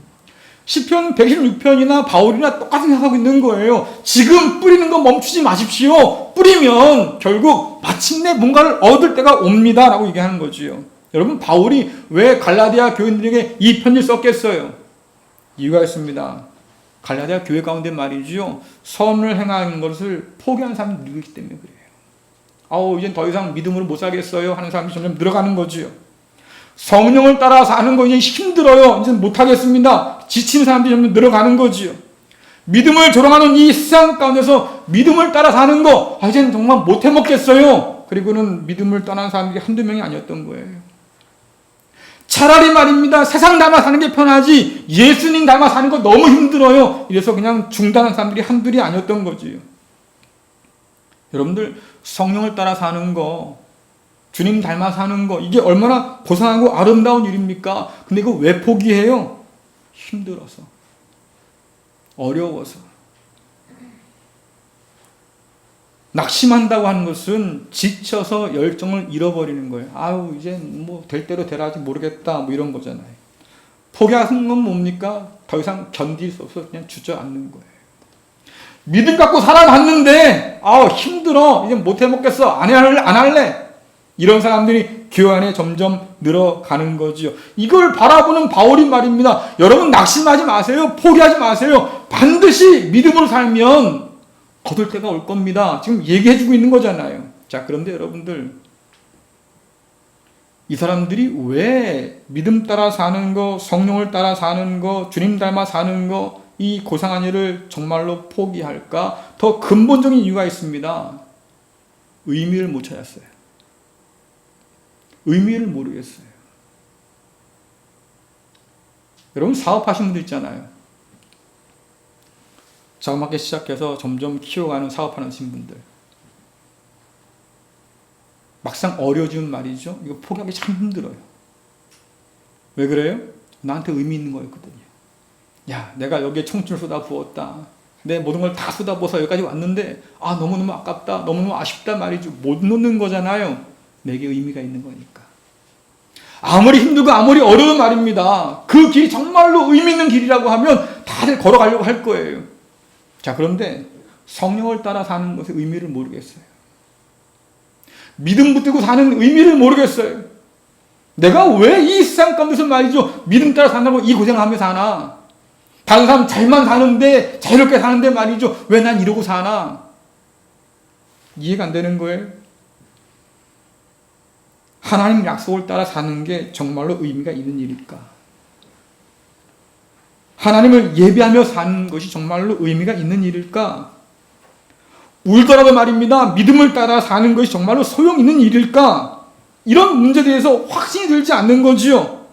시편 116편이나 바울이나 똑같은 생각하고 있는 거예요. 지금 뿌리는 거 멈추지 마십시오. 뿌리면 결국 마침내 뭔가를 얻을 때가 옵니다 라고 얘기하는 거지요. 여러분, 바울이 왜 갈라디아 교인들에게 이 편지를 썼겠어요? 이유가 있습니다. 갈라디아 교회 가운데 말이죠, 선을 행하는 것을 포기하는 사람이 늘기 때문에 그래요. 이젠 더 이상 믿음으로 못 살겠어요 하는 사람이 점점 늘어가는 거지요. 성령을 따라 사는 거 이제 힘들어요. 이제 못하겠습니다. 지친 사람들이 점점 늘어가는 거지요. 믿음을 조롱하는 이 세상 가운데서 믿음을 따라 사는 거, 이젠 정말 못해 먹겠어요. 그리고는 믿음을 떠난 사람들이 한두 명이 아니었던 거예요. 차라리 말입니다. 세상 닮아 사는 게 편하지 예수님 닮아 사는 거 너무 힘들어요. 이래서 그냥 중단한 사람들이 한둘이 아니었던 거지요. 여러분들, 성령을 따라 사는 거, 주님 닮아 사는 거, 이게 얼마나 고상하고 아름다운 일입니까? 근데 이거 왜 포기해요? 힘들어서, 어려워서. 낙심한다고 하는 것은 지쳐서 열정을 잃어버리는 거예요. 이제 뭐 될 대로 되라지 모르겠다, 뭐 이런 거잖아요. 포기하는 건 뭡니까? 더 이상 견딜 수 없어서 그냥 주저앉는 거예요. 믿음 갖고 살아봤는데 힘들어, 이제 못해 먹겠어, 안 할래. 이런 사람들이 교회 안에 점점 늘어가는 거지요. 이걸 바라보는 바울이 말입니다. 여러분, 낙심하지 마세요. 포기하지 마세요. 반드시 믿음으로 살면 거둘 때가 올 겁니다. 지금 얘기해주고 있는 거잖아요. 자, 그런데 여러분들, 이 사람들이 왜 믿음 따라 사는 거, 성령을 따라 사는 거, 주님 닮아 사는 거, 이 고상한 일을 정말로 포기할까? 더 근본적인 이유가 있습니다. 의미를 못 찾았어요. 의미를 모르겠어요. 여러분, 사업하시는 분들 있잖아요. 자그맣게 시작해서 점점 키워가는 사업하는 분들. 막상 어려워지면 말이죠, 이거 포기하기 참 힘들어요. 왜 그래요? 나한테 의미 있는 거였거든요. 내가 여기에 청춘을 쏟아부었다. 내 모든 걸 다 쏟아부어서 여기까지 왔는데 너무너무 아깝다, 너무너무 아쉽다 말이죠. 못 놓는 거잖아요. 내게 의미가 있는 거니까. 아무리 힘들고 아무리 어려운 말입니다. 그 길이 정말로 의미 있는 길이라고 하면 다들 걸어가려고 할 거예요. 자, 그런데 성령을 따라 사는 것의 의미를 모르겠어요. 믿음 붙들고 사는 의미를 모르겠어요. 내가 왜 이 세상 가운데서 말이죠, 믿음 따라 산다고 이 고생하며 사나? 다른 사람 잘만 사는데, 자유롭게 사는데 말이죠, 왜 난 이러고 사나? 이해가 안 되는 거예요. 하나님 약속을 따라 사는 게 정말로 의미가 있는 일일까? 하나님을 예배하며 사는 것이 정말로 의미가 있는 일일까? 울더라도 말입니다. 믿음을 따라 사는 것이 정말로 소용 있는 일일까? 이런 문제에 대해서 확신이 들지 않는 거지요.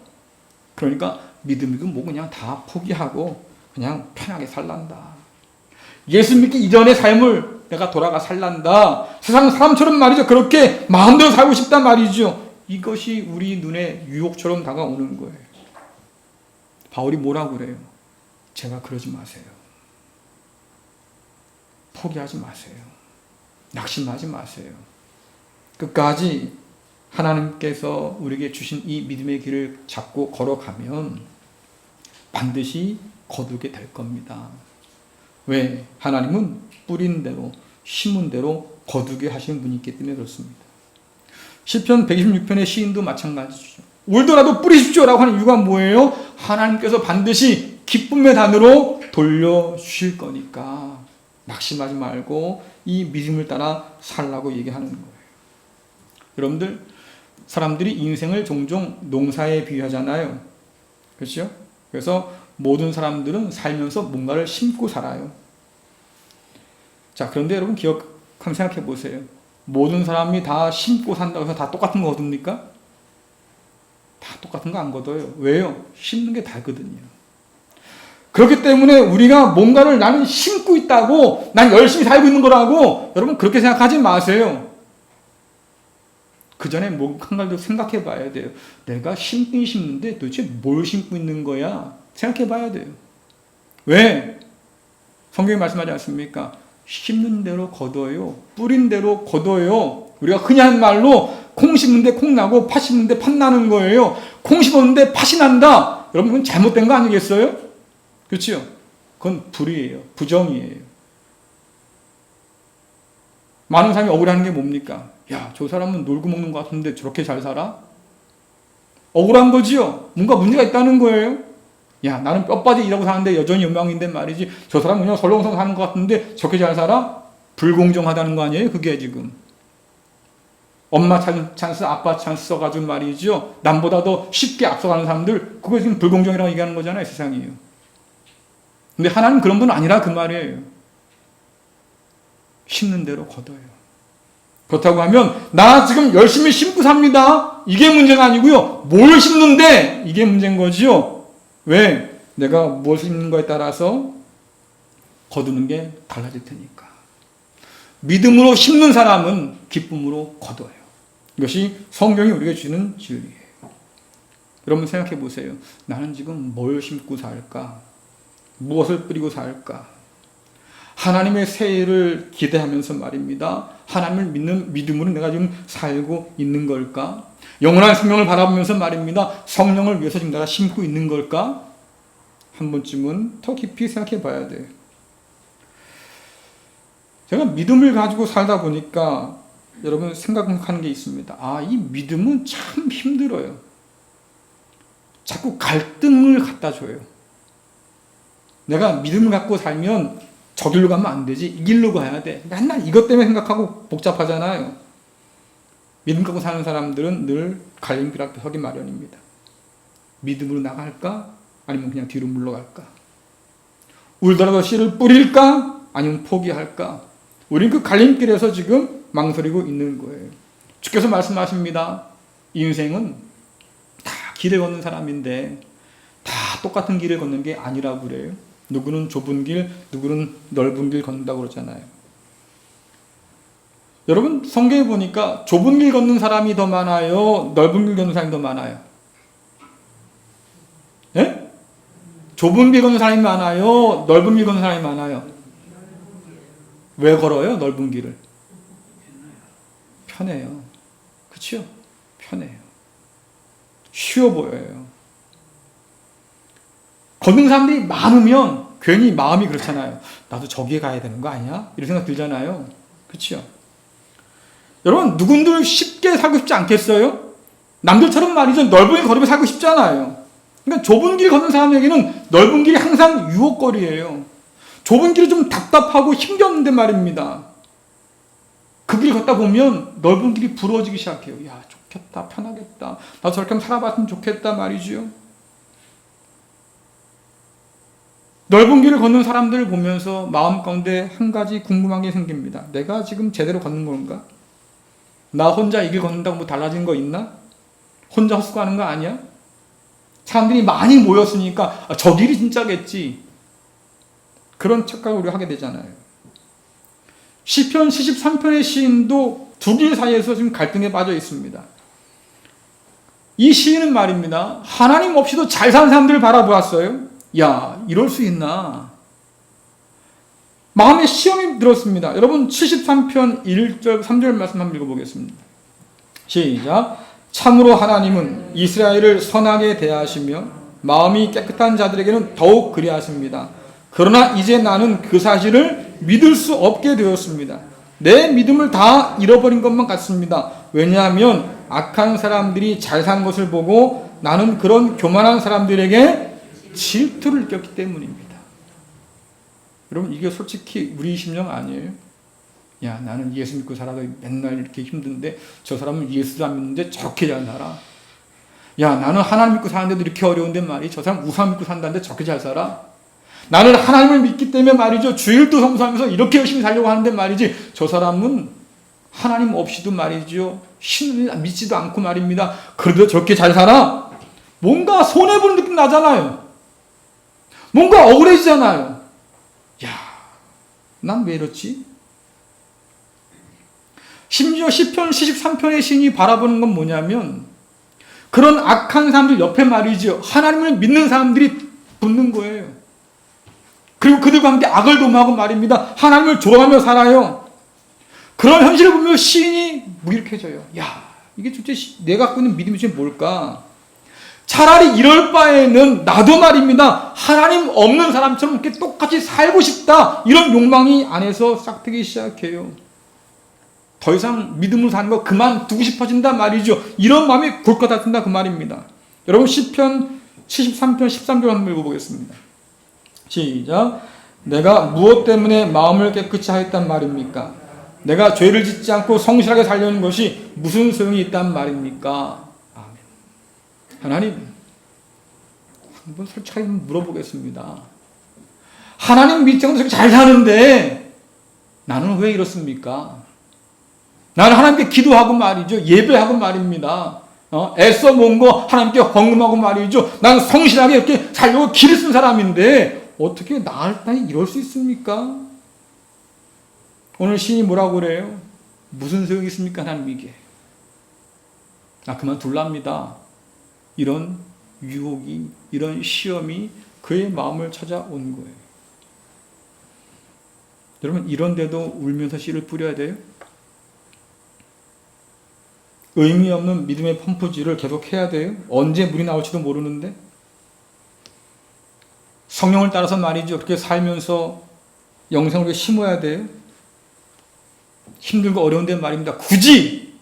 그러니까 믿음이고 뭐 그냥 다 포기하고 그냥 편하게 살란다. 예수 믿기 이전의 삶을 내가 돌아가 살란다. 세상 사람처럼 말이죠, 그렇게 마음대로 살고 싶단 말이죠. 이것이 우리 눈에 유혹처럼 다가오는 거예요. 바울이 뭐라고 그래요? 제가 그러지 마세요. 포기하지 마세요. 낙심하지 마세요. 끝까지 하나님께서 우리에게 주신 이 믿음의 길을 잡고 걸어가면 반드시 거두게 될 겁니다. 왜? 하나님은 뿌린 대로, 심은 대로 거두게 하시는 분이 있기 때문에 그렇습니다. 시편 126편의 시인도 마찬가지죠. 울더라도 뿌리십시오라고 하는 이유가 뭐예요? 하나님께서 반드시 기쁨의 단으로 돌려주실 거니까 낙심하지 말고 이 믿음을 따라 살라고 얘기하는 거예요. 여러분들, 사람들이 인생을 종종 농사에 비유하잖아요. 그렇죠? 그래서 모든 사람들은 살면서 뭔가를 심고 살아요. 자, 그런데 여러분 한번 생각해 보세요. 모든 사람이 다 심고 산다고 해서 다 똑같은 거 거둡니까? 다 똑같은 거 안 거둬요. 왜요? 심는 게 다르거든요. 그렇기 때문에 우리가 뭔가를 나는 심고 있다고, 난 열심히 살고 있는 거라고, 여러분 그렇게 생각하지 마세요. 그 전에 뭐 한 가지 생각해 봐야 돼요. 내가 심긴 심는데 도대체 뭘 심고 있는 거야? 생각해 봐야 돼요. 왜? 성경이 말씀하지 않습니까? 심는 대로 거둬요. 뿌린 대로 거둬요. 우리가 흔히 하는 말로 콩 심는데 콩 나고 팥 심는데 팥 나는 거예요. 콩 심었는데 팥이 난다. 여러분 그건 잘못된 거 아니겠어요? 그렇죠? 그건 불이에요. 부정이에요. 많은 사람이 억울해하는 게 뭡니까? 야, 저 사람은 놀고 먹는 것 같은데 저렇게 잘 살아? 억울한 거지요. 뭔가 문제가 있다는 거예요. 야, 나는 뼈빠지 일하고 사는데 여전히 연명인데 말이지. 저 사람은 그냥 설렁설렁 사는 것 같은데 저렇게 잘 살아? 불공정하다는 거 아니에요? 그게 지금. 엄마 찬스, 아빠 찬스 써가지고 말이죠. 남보다 더 쉽게 앞서가는 사람들, 그거 지금 불공정이라고 얘기하는 거잖아요, 세상이요. 근데 하나는 그런 분 아니라 그 말이에요. 심는 대로 거둬요. 그렇다고 하면 나 지금 열심히 심고 삽니다. 이게 문제가 아니고요. 뭘 심는데 이게 문제인 거지요. 왜? 내가 무엇을 심는 거에 따라서 거두는 게 달라질 테니까. 믿음으로 심는 사람은 기쁨으로 거둬요. 이것이 성경이 우리에게 주는 진리예요. 여러분 생각해 보세요. 나는 지금 뭘 심고 살까? 무엇을 뿌리고 살까? 하나님의 세일을 기대하면서 말입니다. 하나님을 믿는 믿음으로 내가 지금 살고 있는 걸까? 영원한 생명을 바라보면서 말입니다. 성령을 위해서 지금 내가 심고 있는 걸까? 한 번쯤은 더 깊이 생각해 봐야 돼요. 제가 믿음을 가지고 살다 보니까 여러분 생각하는 게 있습니다. 아, 이 믿음은 참 힘들어요. 자꾸 갈등을 갖다 줘요. 내가 믿음을 갖고 살면 저 길로 가면 안 되지. 이 길로 가야 돼. 맨날 이것 때문에 생각하고 복잡하잖아요. 믿음 갖고 사는 사람들은 늘 갈림길 앞에 서기 마련입니다. 믿음으로 나갈까? 아니면 그냥 뒤로 물러갈까? 울더라도 씨를 뿌릴까? 아니면 포기할까? 우린 그 갈림길에서 지금 망설이고 있는 거예요. 주께서 말씀하십니다. 인생은 다 길을 걷는 사람인데 다 똑같은 길을 걷는 게 아니라고 그래요. 누구는 좁은 길, 누구는 넓은 길 걷는다고 그러잖아요. 여러분 성경에 보니까 좁은 길 걷는 사람이 더 많아요? 넓은 길 걷는 사람이 더 많아요? 예? 좁은 길 걷는 사람이 많아요? 넓은 길 걷는 사람이 많아요? 왜 걸어요? 넓은 길을? 편해요. 그렇죠? 편해요. 쉬워 보여요. 걷는 사람들이 많으면 괜히 마음이 그렇잖아요. 나도 저기에 가야 되는 거 아니야? 이런 생각 들잖아요. 그렇죠? 여러분 누군들 쉽게 살고 싶지 않겠어요? 남들처럼 말이죠. 넓은 길 걸으며 살고 싶잖아요. 그러니까 좁은 길 걷는 사람에게는 넓은 길이 항상 유혹거리예요. 좁은 길이 좀 답답하고 힘겹는데 말입니다. 그 길 걷다 보면 넓은 길이 부러지기 시작해요. 야, 좋겠다, 편하겠다. 나도 저렇게 살아봤으면 좋겠다 말이죠. 넓은 길을 걷는 사람들을 보면서 마음 가운데 한 가지 궁금한 게 생깁니다. 내가 지금 제대로 걷는 건가? 나 혼자 이 길 걷는다고 뭐 달라진 거 있나? 혼자 헛수고하는 거 아니야? 사람들이 많이 모였으니까 저 길이 진짜겠지. 그런 착각을 우리가 하게 되잖아요. 시편 73편의 시인도 두 길 사이에서 지금 갈등에 빠져 있습니다. 이 시인은 말입니다. 하나님 없이도 잘 사는 사람들을 바라보았어요. 야, 이럴 수 있나? 마음에 시험이 들었습니다. 여러분 73편 1절 3절 말씀 한번 읽어보겠습니다. 시작. 참으로 하나님은 이스라엘을 선하게 대하시며 마음이 깨끗한 자들에게는 더욱 그리하십니다. 그러나 이제 나는 그 사실을 믿을 수 없게 되었습니다. 내 믿음을 다 잃어버린 것만 같습니다. 왜냐하면 악한 사람들이 잘 사는 것을 보고 나는 그런 교만한 사람들에게 질투를 느꼈기 때문입니다. 여러분 이게 솔직히 우리 심령 아니에요? 야, 나는 예수 믿고 살아도 맨날 이렇게 힘든데 저 사람은 예수도 안 믿는데 저렇게 잘 살아. 야, 나는 하나님 믿고 사는데도 이렇게 어려운데 말이 저 사람 우상 믿고 산다는데 저렇게 잘 살아. 나는 하나님을 믿기 때문에 말이죠. 주일도 성수하면서 이렇게 열심히 살려고 하는데 말이지 저 사람은 하나님 없이도 말이죠. 신을 믿지도 않고 말입니다. 그래도 저렇게 잘 살아? 뭔가 손해보는 느낌 나잖아요. 뭔가 억울해지잖아요. 야, 난 왜 이렇지? 심지어 시편 73편의 신이 바라보는 건 뭐냐면 그런 악한 사람들 옆에 말이죠. 하나님을 믿는 사람들이 붙는 거예요. 그리고 그들과 함께 악을 도모하고 말입니다. 하나님을 좋아하며 살아요. 그런 현실을 보며 시인이 무기력해져요. 야, 이게 도대체 내가 갖고 있는 믿음이 지금 뭘까? 차라리 이럴 바에는 나도 말입니다. 하나님 없는 사람처럼 이렇게 똑같이 살고 싶다. 이런 욕망이 안에서 싹트기 시작해요. 더 이상 믿음으로 사는 거 그만두고 싶어진다 말이죠. 이런 마음이 굴것같은다 그 말입니다. 여러분 시편 73편 13절 한번 읽어보겠습니다. 시작. 내가 무엇 때문에 마음을 깨끗이 하였단 말입니까? 내가 죄를 짓지 않고 성실하게 살려는 것이 무슨 소용이 있단 말입니까? 아멘. 하나님, 한번 솔직하게 물어보겠습니다. 하나님 믿지 않고 잘 사는데 나는 왜 이렇습니까? 나는 하나님께 기도하고 말이죠. 예배하고 말입니다. 애써 모은 거 하나님께 헌금하고 말이죠. 나는 성실하게 이렇게 살려고 길을 쓴 사람인데 어떻게 나를 이럴 수 있습니까? 오늘 시인이 뭐라고 그래요? 무슨 소용이 있습니까? 하나님 이게. 나 그만둘랍니다. 이런 유혹이, 이런 시험이 그의 마음을 찾아온 거예요. 여러분 이런데도 울면서 씨를 뿌려야 돼요? 의미 없는 믿음의 펌프질을 계속 해야 돼요? 언제 물이 나올지도 모르는데? 성령을 따라서 말이죠. 그렇게 살면서 영생을 심어야 돼요? 힘들고 어려운데 말입니다. 굳이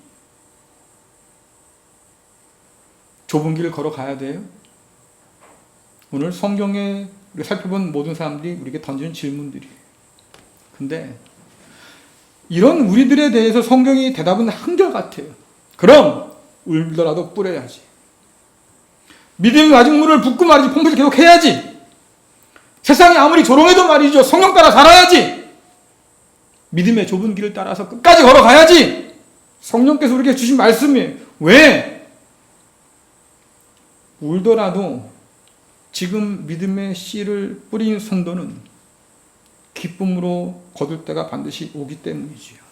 좁은 길을 걸어가야 돼요? 오늘 성경에 살펴본 모든 사람들이 우리에게 던지는 질문들이에요. 근데 이런 우리들에 대해서 성경이 대답은 한결같아요. 그럼 울더라도 뿌려야지. 믿음의 마중물을 붓고 말이지 펌프질 계속 해야지. 세상이 아무리 조롱해도 말이죠. 성령 따라 살아야지. 믿음의 좁은 길을 따라서 끝까지 걸어가야지. 성령께서 우리에게 주신 말씀이에요. 왜? 울더라도 지금 믿음의 씨를 뿌린 성도는 기쁨으로 거둘 때가 반드시 오기 때문이지요.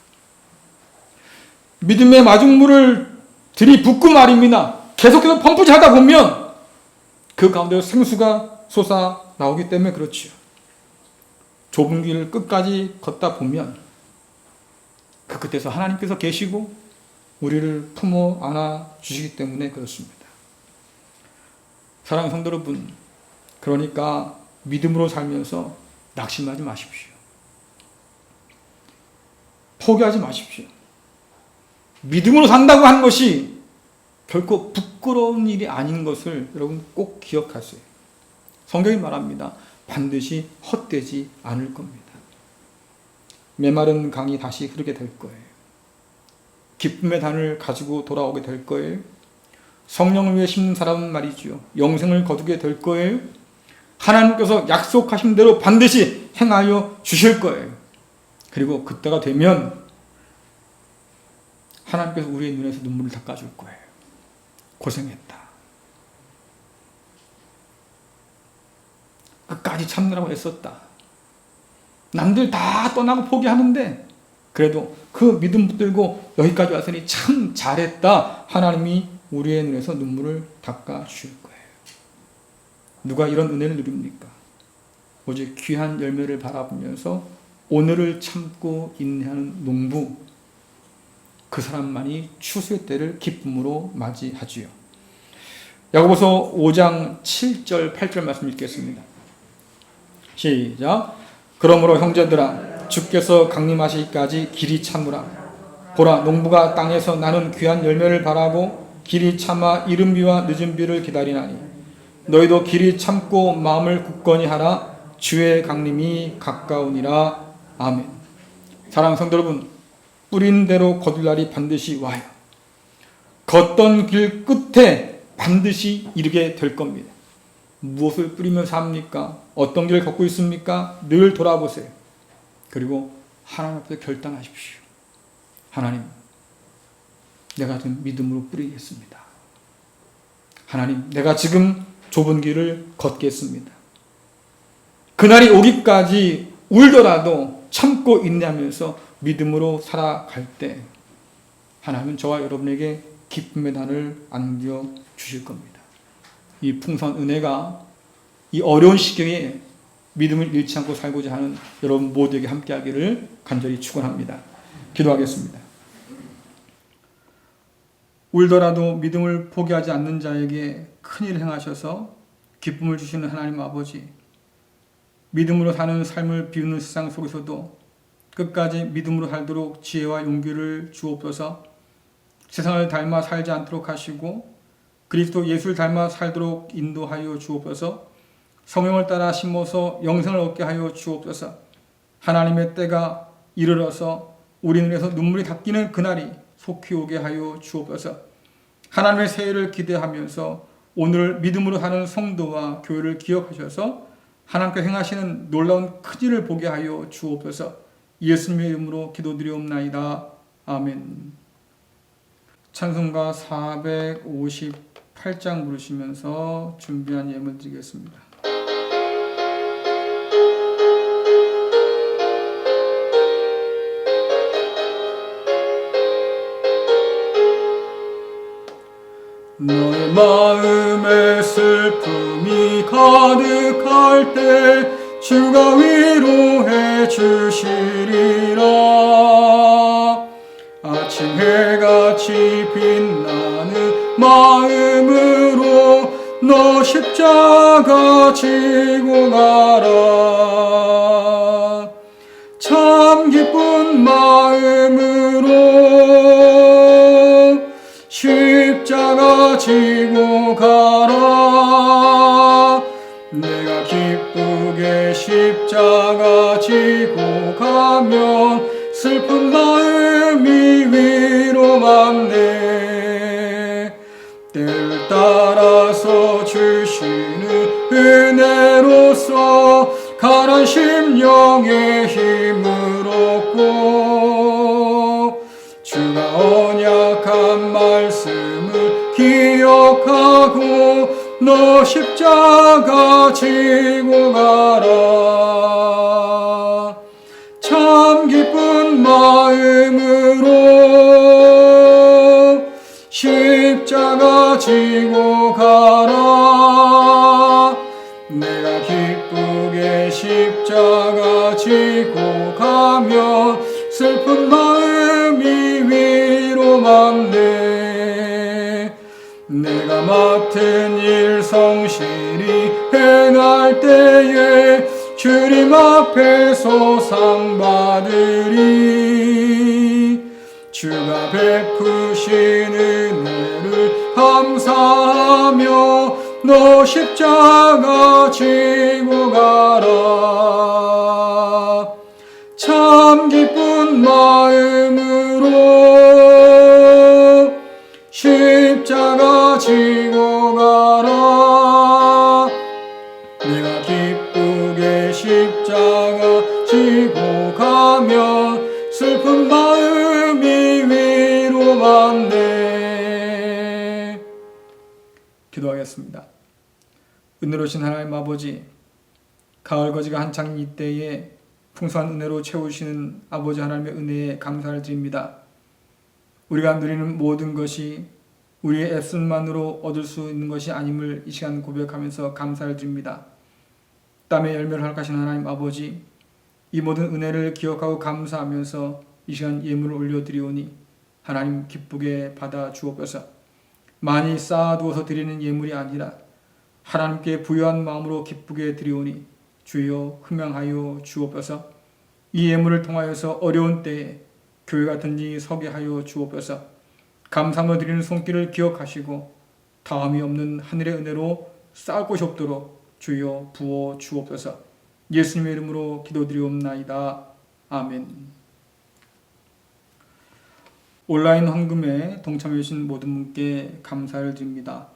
믿음의 마중물을 들이붓고 말입니다. 계속해서 펌프질 하다 보면 그 가운데 생수가 솟아 나오기 때문에 그렇지요. 좁은 길을 끝까지 걷다 보면 그 끝에서 하나님께서 계시고 우리를 품어 안아 주시기 때문에 그렇습니다. 사랑하는 성도 여러분, 그러니까 믿음으로 살면서 낙심하지 마십시오. 포기하지 마십시오. 믿음으로 산다고 하는 것이 결코 부끄러운 일이 아닌 것을 여러분 꼭 기억하세요. 성경이 말합니다. 반드시 헛되지 않을 겁니다. 메마른 강이 다시 흐르게 될 거예요. 기쁨의 단을 가지고 돌아오게 될 거예요. 성령을 위해 심는 사람은 말이죠. 영생을 거두게 될 거예요. 하나님께서 약속하신 대로 반드시 행하여 주실 거예요. 그리고 그때가 되면 하나님께서 우리의 눈에서 눈물을 닦아줄 거예요. 고생했다. 끝까지 참느라고 애썼다. 남들 다 떠나고 포기하는데 그래도 그 믿음 붙들고 여기까지 왔으니 참 잘했다. 하나님이 우리의 눈에서 눈물을 닦아주실 거예요. 누가 이런 은혜를 누립니까? 오직 귀한 열매를 바라보면서 오늘을 참고 인내하는 농부, 그 사람만이 추수의 때를 기쁨으로 맞이하지요. 야고보서 5장 7절 8절 말씀 읽겠습니다. 시작. 그러므로 형제들아 주께서 강림하시기까지 길이 참으라. 보라 농부가 땅에서 나는 귀한 열매를 바라고 길이 참아 이른 비와 늦은 비를 기다리나니 너희도 길이 참고 마음을 굳건히 하라. 주의 강림이 가까우니라. 아멘. 사랑하는 성도 여러분, 뿌린 대로 거둘 날이 반드시 와요. 걷던 길 끝에 반드시 이르게 될 겁니다. 무엇을 뿌리며 삽니까? 어떤 길을 걷고 있습니까? 늘 돌아보세요. 그리고 하나님 앞에 결단하십시오. 하나님, 내가 지금 믿음으로 뿌리겠습니다. 하나님, 내가 지금 좁은 길을 걷겠습니다. 그날이 오기까지 울더라도 참고 인내하면서 믿음으로 살아갈 때 하나님은 저와 여러분에게 기쁨의 단을 안겨 주실 겁니다. 이 풍성한 은혜가 이 어려운 시기에 믿음을 잃지 않고 살고자 하는 여러분 모두에게 함께하기를 간절히 축원합니다. 기도하겠습니다. 울더라도 믿음을 포기하지 않는 자에게 큰일을 행하셔서 기쁨을 주시는 하나님 아버지, 믿음으로 사는 삶을 비우는 세상 속에서도 끝까지 믿음으로 살도록 지혜와 용기를 주옵소서. 세상을 닮아 살지 않도록 하시고 그리스도 예수를 닮아 살도록 인도하여 주옵소서. 성령을 따라 심어서 영생을 얻게 하여 주옵소서. 하나님의 때가 이르러서 우리 눈에서 눈물이 닦이는 그날이 속히 오게 하여 주옵소서. 하나님의 새해를 기대하면서 오늘 믿음으로 사는 성도와 교회를 기억하셔서 하나님께 행하시는 놀라운 큰일을 보게 하여 주옵소서. 예수님의 이름으로 기도드리옵나이다. 아멘. 찬송가 458장 부르시면서 준비한 예물 드리겠습니다. 너의 마음에 슬픔이 가득할 때 주가 위로해 주시리라. 아침 해같이 빛나는 마음으로 너 십자가 지고 가라. 참 기쁜 마음으로 십자가 지고 가라. 내가 기쁘게 십자가 지고 가면 슬픈 마음이 위로받네. 때를 따라서 주시는 은혜로서 가난 심령의 힘을 얻고 주가 언약한 말씀을 기억하고 너 십자가 지고 가라. 참 기쁜 마음으로 십자가 지고 가라. 내가 기쁘게 십자가 지고 가면 슬픈 마음이 위로받네. 내가 맡은 일 성실히 행할 때에 주님 앞에서 상 받으리. 주가 베푸신 은혜를 감사하며 너 십자가 지고 가라. 참 기쁜 마음으로 십자가 지고 가라. 내가 기쁘게 십자가 지고 가면 슬픈 마음이 위로받네. 기도하겠습니다. 은혜로우신 하나님 아버지, 가을 거지가 한창 이때에 풍성한 은혜로 채우시는 아버지 하나님의 은혜에 감사를 드립니다. 우리가 누리는 모든 것이 우리의 애씀만으로 얻을 수 있는 것이 아님을 이 시간 고백하면서 감사를 드립니다. 땀의 열매를 허락하신 하나님 아버지, 이 모든 은혜를 기억하고 감사하면서 이 시간 예물을 올려드리오니 하나님 기쁘게 받아 주옵소서. 많이 쌓아두어서 드리는 예물이 아니라 하나님께 부유한 마음으로 기쁘게 드리오니 주여 흠양하여 주옵소서. 이 예물을 통하여서 어려운 때에 교회 같은지 서게 하여 주옵소서. 감사함을 드리는 손길을 기억하시고 다함이 없는 하늘의 은혜로 쌓을 곳이 없도록 주여 부어 주옵소서. 예수님의 이름으로 기도드리옵나이다. 아멘. 온라인 헌금에 동참해 주신 모든 분께 감사를 드립니다.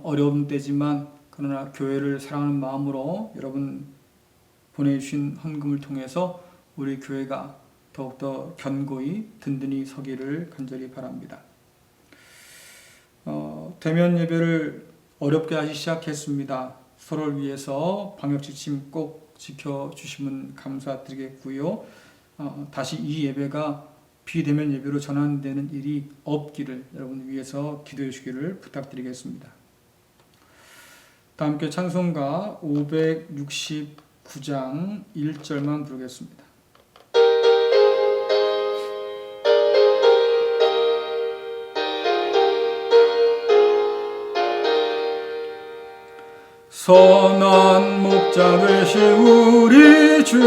어려운 때지만 그러나 교회를 사랑하는 마음으로 여러분 보내주신 헌금을 통해서 우리 교회가 더욱더 견고히 든든히 서기를 간절히 바랍니다. 대면 예배를 어렵게 하기 시작했습니다. 서로를 위해서 방역지침 꼭 지켜주시면 감사드리겠고요. 다시 이 예배가 비대면 예배로 전환되는 일이 없기를 여러분 위해서 기도해 주시기를 부탁드리겠습니다. 다 함께 찬송가 569장 1절만 부르겠습니다. 선한 목자 되신 우리 주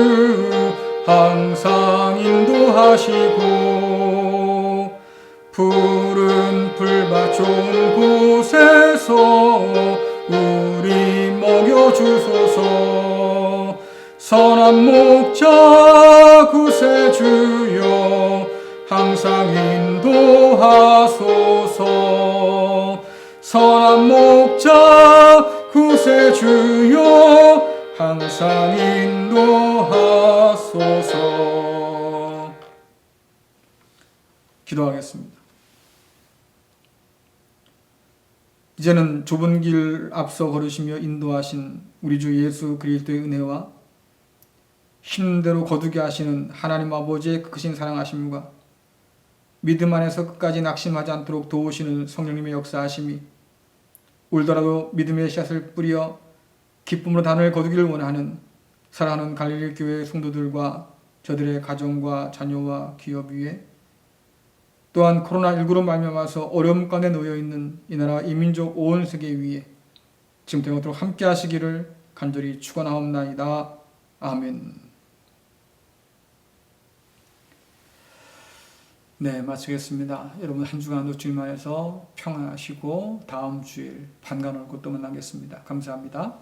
항상 인도하시고 푸른 풀밭 좋은 곳에서 우리 먹여주소서. 선한 목자 구세주여 항상 인도하소서. 선한 목자 구세주여 항상 인도하소서. 기도하겠습니다. 이제는 좁은 길 앞서 걸으시며 인도하신 우리 주 예수 그리스도의 은혜와 힘대로 거두게 하시는 하나님 아버지의 크신 사랑하심과 믿음 안에서 끝까지 낙심하지 않도록 도우시는 성령님의 역사하심이 울더라도 믿음의 씨앗을 뿌려 기쁨으로 단을 거두기를 원하는 사랑하는 갈릴리 교회 성도들과 저들의 가정과 자녀와 기업 위에 또한 코로나19로 말미암아서 어려움 가운데 놓여있는 이 나라 이민족 온 세계 위에 지금부터 함께 하시기를 간절히 축원하옵나이다. 아멘. 네, 마치겠습니다. 여러분 한 주간도 주님 안에서 평안하시고 다음 주일 반가운 얼굴 또 만나겠습니다. 감사합니다.